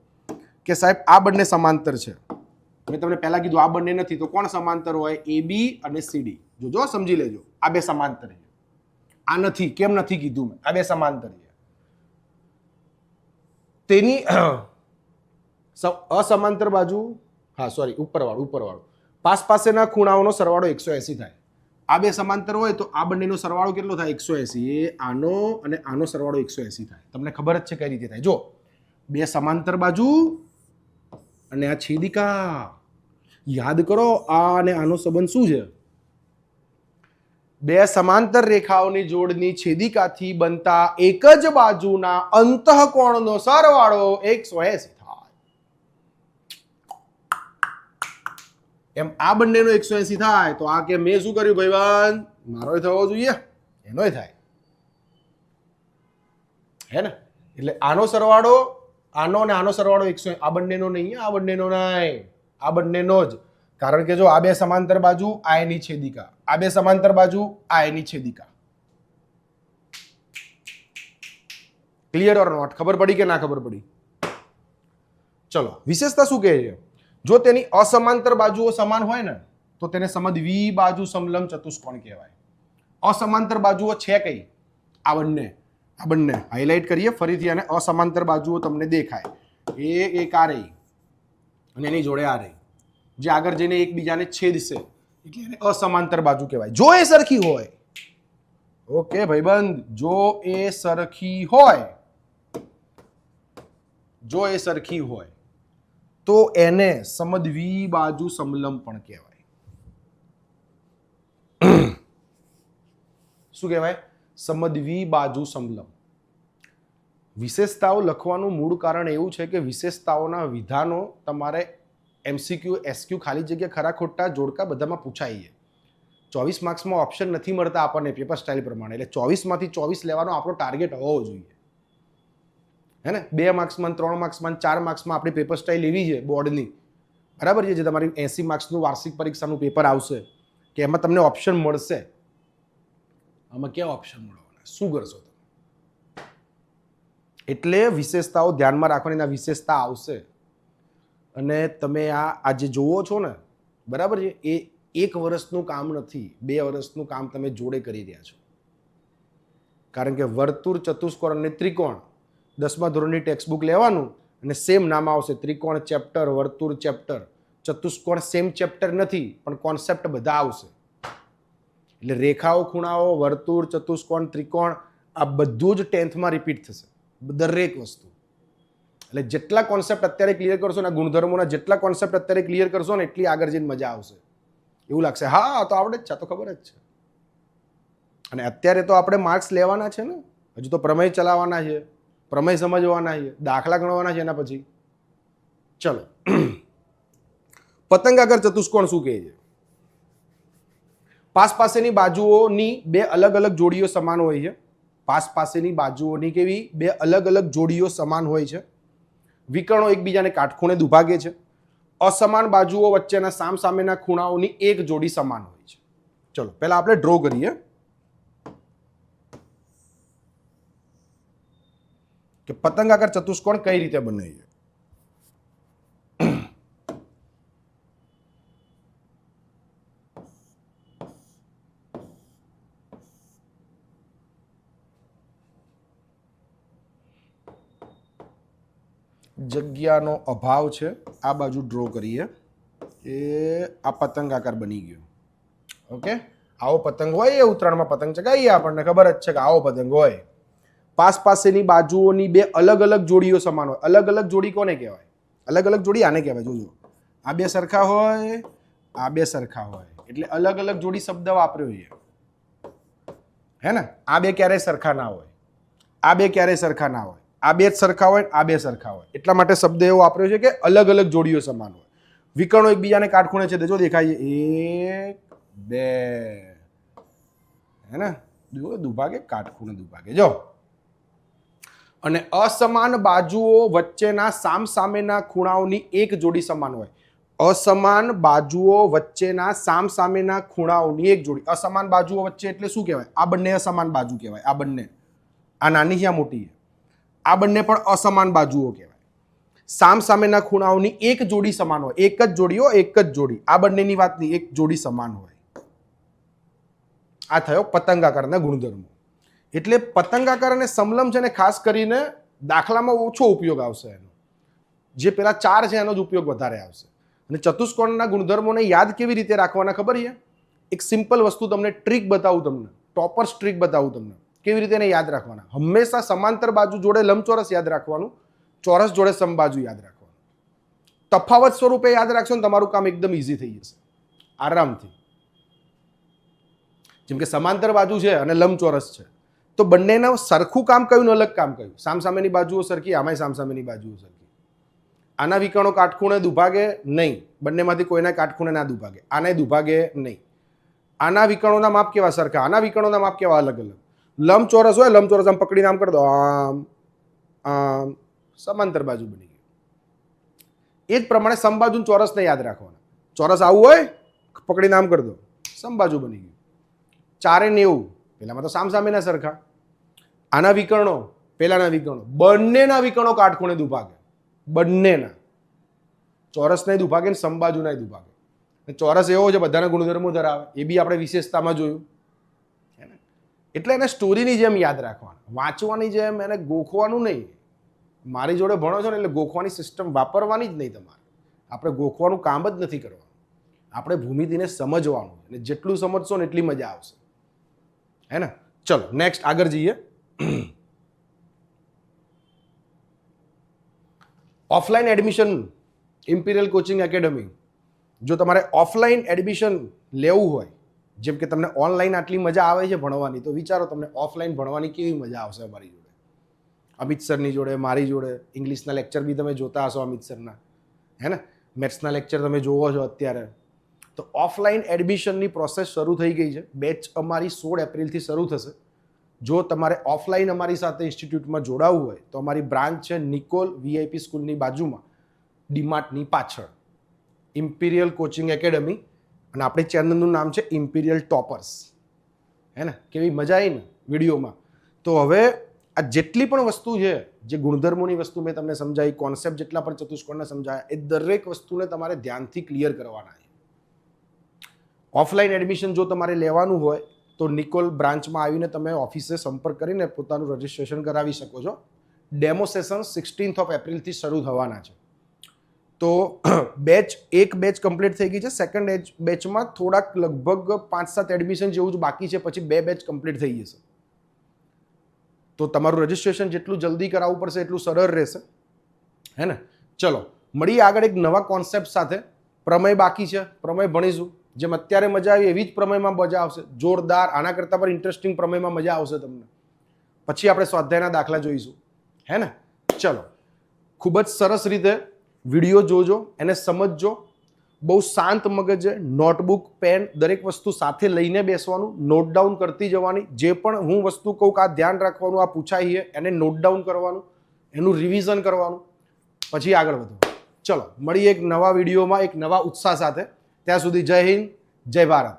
કે સાહેબ આ બંને સમાંતર છે. મેં તમને પહેલા કીધું આ બંને નથી, તો કોણ સમાંતર હોય? AB અને CD. જોજો સમજી લેજો, આ બે સમાંતર છે. આ નથી, કેમ નથી કીધું મેં? આ બે સમાંતર છે. તેની અસમાંતર બાજુ, હા સોરી, ઉપરવાળું પાસ પાસેના ખૂણાઓનો સરવાળો 180 થાય. આ બે સમાંતર હોય તો આ બંનેનો સરવાળો કેટલો થાય? 180. એ આનો અને આનો સરવાળો 180 થાય. તમને ખબર જ છે કઈ રીતે થાય. જો બે સમાંતર બાજુ અને આ છેદિકા, યાદ કરો આ અને આનો સંબંધ શું છે? બે સમાંતર રેખાઓની જોડની છેદિકાથી બનતા એક જ બાજુના અંતઃકોણનો સરવાળો 180 થાય. એમ આ બંનેનો 180 થાય તો આ કે મેં શું કર્યું ભાઈબંધ? મારોય થવો જોઈએ, એનોય થાય, હે ને? એટલે આનો સરવાળો, આનો અને આનો સરવાળો 180. આ બંનેનો નહીં, આ બંનેનો નહીં, આ બંનેનો જ. કારણ કે જો આ બે સમાંતર બાજુ, આ એની છેદિકા, આ બે સમાંતર બાજુ, આ એની છેદિકા. Clear or not? ખબર પડી કે ના ખબર પડી? ચલો, વિશેષતા શું કહે છે? જો તેની અસમાંતર બાજુઓ સમાન હોય ને તો તેને સમદ્વિ બાજુ સમલંબ ચતુષ્કોણ કહેવાય. અસમાંતર બાજુઓ છે કઈ? આ બંને, આ બંને હાઇલાઇટ કરીએ ફરીથી. અને અસમાંતર બાજુઓ તમને દેખાય, એક આ રહી અને એની જોડે આ રહી, જે આગળ જઈને એકબીજાને છેદશે, એટલે એને અસમાંતર બાજુ કહેવાય. જો એ સરખી હોય, ઓકે ભાઈબંધ, જો એ સરખી હોય, જો એ સરખી હોય તો એને સમદ્વિ બાજુ સમલંબ પણ કહેવાય. શું કહેવાય? સમદ્વિ બાજુ સમલંબ. વિશેષતાઓ લખવાનું મૂળ કારણ એવું છે કે વિશેષતાઓના વિધાનો તમારે MCQ, SQ, ખાલી જગ્યા, ખરા ખોટા, જોડકા બધામાં પૂછાય છે. 24 માર્ક્સમાં ઓપ્શન નથી મળતા આપણને પેપર સ્ટાઇલ પ્રમાણે, એટલે 24 માંથી 24 લેવાનો આપણો ટાર્ગેટ હોવો જોઈએ, હે ને? 2 માર્ક્સમાં, 3 માર્ક્સમાં, 4 માર્ક્સમાં આપણી પેપર સ્ટાઇલ એવી છે બોર્ડની, બરાબર છે, જે તમારી 80 માર્ક્સનું વાર્ષિક પરીક્ષાનું પેપર આવશે કે એમાં તમને ઓપ્શન મળશે. આમાં ક્યાં ઓપ્શન મળવાના? શું કરશો તમે? એટલે વિશેષતાઓ ધ્યાનમાં રાખવાની, આ વિશેષતા આવશે. અને તમે આ જે જોવો છો ને, બરાબર છે, એ 1 વર્ષનું કામ નથી, 2 વર્ષનું કામ તમે જોડે કરી રહ્યા છો. કારણ કે વર્તુળ, ચતુષ્કોણ અને ત્રિકોણ 10મા ધોરણની ટેક્સ્ટ બુક લેવાનું અને સેમ નામ આવશે. ત્રિકોણ ચેપ્ટર, વર્તુળ ચેપ્ટર, ચતુષ્કોણ સેમ ચેપ્ટર નથી પણ કોન્સેપ્ટ બધા આવશે. એટલે રેખાઓ, ખૂણાઓ, વર્તુળ, ચતુષ્કોણ, ત્રિકોણ આ બધું જ 10thમાં રિપીટ થશે, દરેક વસ્તુ. એટલે જેટલા કોન્સેપ્ટ અત્યારે ક્લિયર કરશો ને, ગુણધર્મોના જેટલા કોન્સેપ્ટ અત્યારે ક્લિયર કરશો ને, એટલી આગળ જઈને મજા આવશે. એવું લાગશે હા તો આવડે જ છે, તો ખબર જ છે. અને અત્યારે તો આપણે માર્ક્સ લેવાના છે ને, હજુ તો પ્રમેય ચલાવવાના છે, પ્રમેય સમજવાના છે, દાખલા ગણવાના છે. એના પછી ચલો, પતંગાકાર ચતુષ્કોણ શું કહે છે? પાસ પાસેની બાજુઓની બે અલગ અલગ જોડીઓ સમાન હોય છે. પાસ પાસેની બાજુઓની કેવી? બે અલગ અલગ જોડીઓ સમાન હોય છે. વિકર્ણો એકબીજાને કાટખૂણે દુભાગે છે. અસમાન બાજુઓ વચ્ચેના સામસામેના ખૂણાઓની એક જોડી સમાન હોય છે. ચલો પહેલા આપણે ડ્રો કરીએ કે પતંગાકાર ચતુષ્કોણ કઈ રીતે બને છે. જગ્યાનો અભાવ છે, આ બાજુ ડ્રો કરીએ. એ આ પતંગ આકાર બની ગયો. ઓકે, આવો પતંગ હોય એ ઉત્તરાયણમાં પતંગ ચગાવીએ, આપણને ખબર જ છે કે આવો પતંગ હોય. પાસ પાસેની બાજુઓની બે અલગ અલગ જોડીઓ સમાન હોય. અલગ અલગ જોડી કોને કહેવાય? અલગ અલગ જોડી આને કહેવાય. જોજો, આ બે સરખા હોય, આ બે સરખા હોય, એટલે અલગ અલગ જોડી શબ્દ વાપર્યો છે, હે ને? આ બે ક્યારેય સરખા ના હોય, આ બે ક્યારેય સરખા ના હોય, આ બે જ સરખા હોય, આ બે સરખા હોય. એટલા માટે શબ્દ એવો વાપર્યો છે કે અલગ અલગ જોડીઓ સમાન હોય. વિકર્ણો એકબીજાને કાટખૂણે છે, જો દેખાય છે 1 2, હે ને? દુભાગે, કાટખૂણે દુભાગે. જો અને અસમાન બાજુઓ વચ્ચેના સામસામેના ખૂણાઓની એક જોડી સમાન હોય. અસમાન બાજુઓ વચ્ચેના સામસામેના ખૂણાઓની એક જોડી. અસમાન બાજુઓ વચ્ચે એટલે શું કહેવાય? આ બંને અસમાન બાજુ કહેવાય. આ બંને, આ નાની છે, આ મોટી છે, આ બંને પણ અસમાન બાજુઓ કહેવાય. સામસામેના ખૂણાઓની એક જોડી સમાન હોય. એક જ જોડી હોય, એક જ જોડી. આ બંનેની વાત નહીં, એક જોડી સમાન હોય. આ થયો પતંગાકારના ગુણધર્મો. એટલે પતંગાકાર અને સમલંબ છે ને ખાસ કરીને દાખલામાં ઓછો ઉપયોગ આવશે એનો. જે પેલા 4 છે એનો જ ઉપયોગ વધારે આવશે. અને ચતુષ્કોણના ગુણધર્મોને યાદ કેવી રીતે રાખવાના ખબર છે? એક સિમ્પલ વસ્તુ તમને ટ્રીક બતાવું, તમને ટોપર્સ ટ્રીક બતાવું તમને કેવી રીતે એને યાદ રાખવાના. હંમેશા સમાંતર બાજુ જોડે લંબચોરસ યાદ રાખવાનું, ચોરસ જોડે સમબાજુ યાદ રાખવાનું. તફાવત સ્વરૂપે યાદ રાખશો ને તમારું કામ એકદમ ઇઝી થઈ જશે આરામથી. જેમ કે સમાંતર બાજુ છે અને લંબચોરસ છે, તો બંનેના સરખું કામ કયું ને અલગ કામ કયું? સામસામેની બાજુઓ સરખી, આમાંય સામસામેની બાજુઓ સરખી. આના વિકર્ણો કાટખૂણે દુભાગે નહીં, બંનેમાંથી કોઈના કાટખૂણે ના દુભાગે. આને દુભાગે નહીં. આના વિકર્ણોના માપ કેવા સરખા, આના વિકર્ણોના માપ કેવા અલગ અલગ. લંબચોરસ હોય, લંબચોરસ આમ પકડીને આમ કરી દો, આમ સમાંતર બાજુ બની ગઈ. એ જ પ્રમાણે સમબાજુ ચોરસને યાદ રાખવાના. ચોરસ આવું હોય, પકડીને આમ કરી દો, સમબાજુ બની ગયું. 490, પેલામાં તો સામસામેના સરખા. આના વિકર્ણો, પેલાના વિકર્ણો, બંનેના વિકર્ણો કાટખૂણે દુભાગે. બંનેના. ચોરસને દુભાગે ને સમબાજુના દુભાગે. ચોરસ એવો છે બધાના ગુણધર્મો ધરાવે, એ બી આપણે વિશેષતામાં જોયું. એટલે એને સ્ટોરીની જેમ યાદ રાખવાનું, વાંચવાની જેમ એને ગોખવાનું નહીં. મારી જોડે ભણો છો ને એટલે ગોખવાની સિસ્ટમ વાપરવાની જ નહીં તમારે. આપણે ગોખવાનું કામ જ નથી કરવાનું. આપણે ભૂમિતિને સમજવાનું, અને જેટલું સમજશો ને એટલી મજા આવશે. હે ને? ચલો નેક્સ્ટ આગળ જઈએ. Offline admission imperial coaching academy. જો તમારે ઓફલાઈન એડમિશન લેવું હોય, જેમ કે તમને ઓનલાઈન આટલી મજા આવે છે ભણવાની, તો વિચારો તમને ઓફલાઈન ભણવાની કેવી મજા આવશે અમારી જોડે, અમિત સરની જોડે, મારી જોડે. ઇંગ્લિશના લેક્ચર બી તમે જોતા હશો અમિત સરના, હે ને? મેથ્સના લેક્ચર તમે જોવો છો અત્યારે. તો ઓફલાઈન એડમિશનની પ્રોસેસ શરૂ થઈ ગઈ છે. બેચ અમારી 16 એપ્રિલથી શરૂ થશે. જો તમારે ઓફલાઈન અમારી સાથે ઇન્સ્ટિટ્યૂટમાં જોડાવવું હોય તો અમારી બ્રાન્ચ છે નિકોલ વીઆઈપી સ્કૂલની બાજુમાં, ડીમાર્ટની પાછળ, ઇમ્પિરિયલ કોચિંગ એકેડમી. અને આપણી ચેનલનું નામ છે ઇમ્પિરિયલ ટોપર્સ. હે ને? કેવી મજા આવી ને વિડીયોમાં. તો હવે આ જેટલી પણ વસ્તુ છે, જે ગુણધર્મોની વસ્તુ મેં તમને સમજાવી, કોન્સેપ્ટ જેટલા પણ ચતુષ્કોણના સમજાયા, એ દરેક વસ્તુને તમારે ધ્યાનથી ક્લિયર કરવાના છે. ઓફલાઈન એડમિશન જો તમારે લેવાનું હોય તો નિકોલ બ્રાન્ચમાં આવીને તમે ઓફિસે સંપર્ક કરીને પોતાનું રજિસ્ટ્રેશન કરાવી શકો છો. ડેમો સેશન 16 એપ્રિલથી શરૂ થવાના છે. તો એક બેચ કમ્પ્લીટ થઈ ગઈ છે. સેકન્ડ બેચમાં થોડાક લગભગ 5-7 એડમિશન જેવું જ બાકી છે, પછી 2 બેચ કમ્પ્લીટ થઈ જશે. તો તમારું રજિસ્ટ્રેશન જેટલું જલ્દી કરાવવું પડશે એટલું સરળ રહેશે. હે ને? ચલો મળીએ આગળ એક નવા કોન્સેપ્ટ સાથે. પ્રમેય બાકી છે, પ્રમેય ભણીશું. જેમ અત્યારે મજા આવી એવી જ પ્રમેયમાં મજા આવશે. જોરદાર, આના કરતાં પણ ઇન્ટરેસ્ટિંગ પ્રમેયમાં મજા આવશે તમને. પછી આપણે સ્વાધ્યાયના દાખલા જોઈશું. હે ને? ચલો, ખૂબ જ સરસ રીતે વિડીયો જોજો, એને સમજજો. બહુ શાંત મગજે, નોટબુક, પેન, દરેક વસ્તુ સાથે લઈને બેસવાનું, નોટ ડાઉન કરતી જવાની. જે પણ હું વસ્તુ કહું કે આ ધ્યાન રાખવાનું, આ પૂછાય છે, એને નોટ ડાઉન કરવાનું, એનું રિવિઝન કરવાનું, પછી આગળ વધો. ચલો મળીએ એક નવા વિડીયોમાં એક નવા ઉત્સાહ સાથે. ત્યાં સુધી જય હિન્દ, જય ભારત.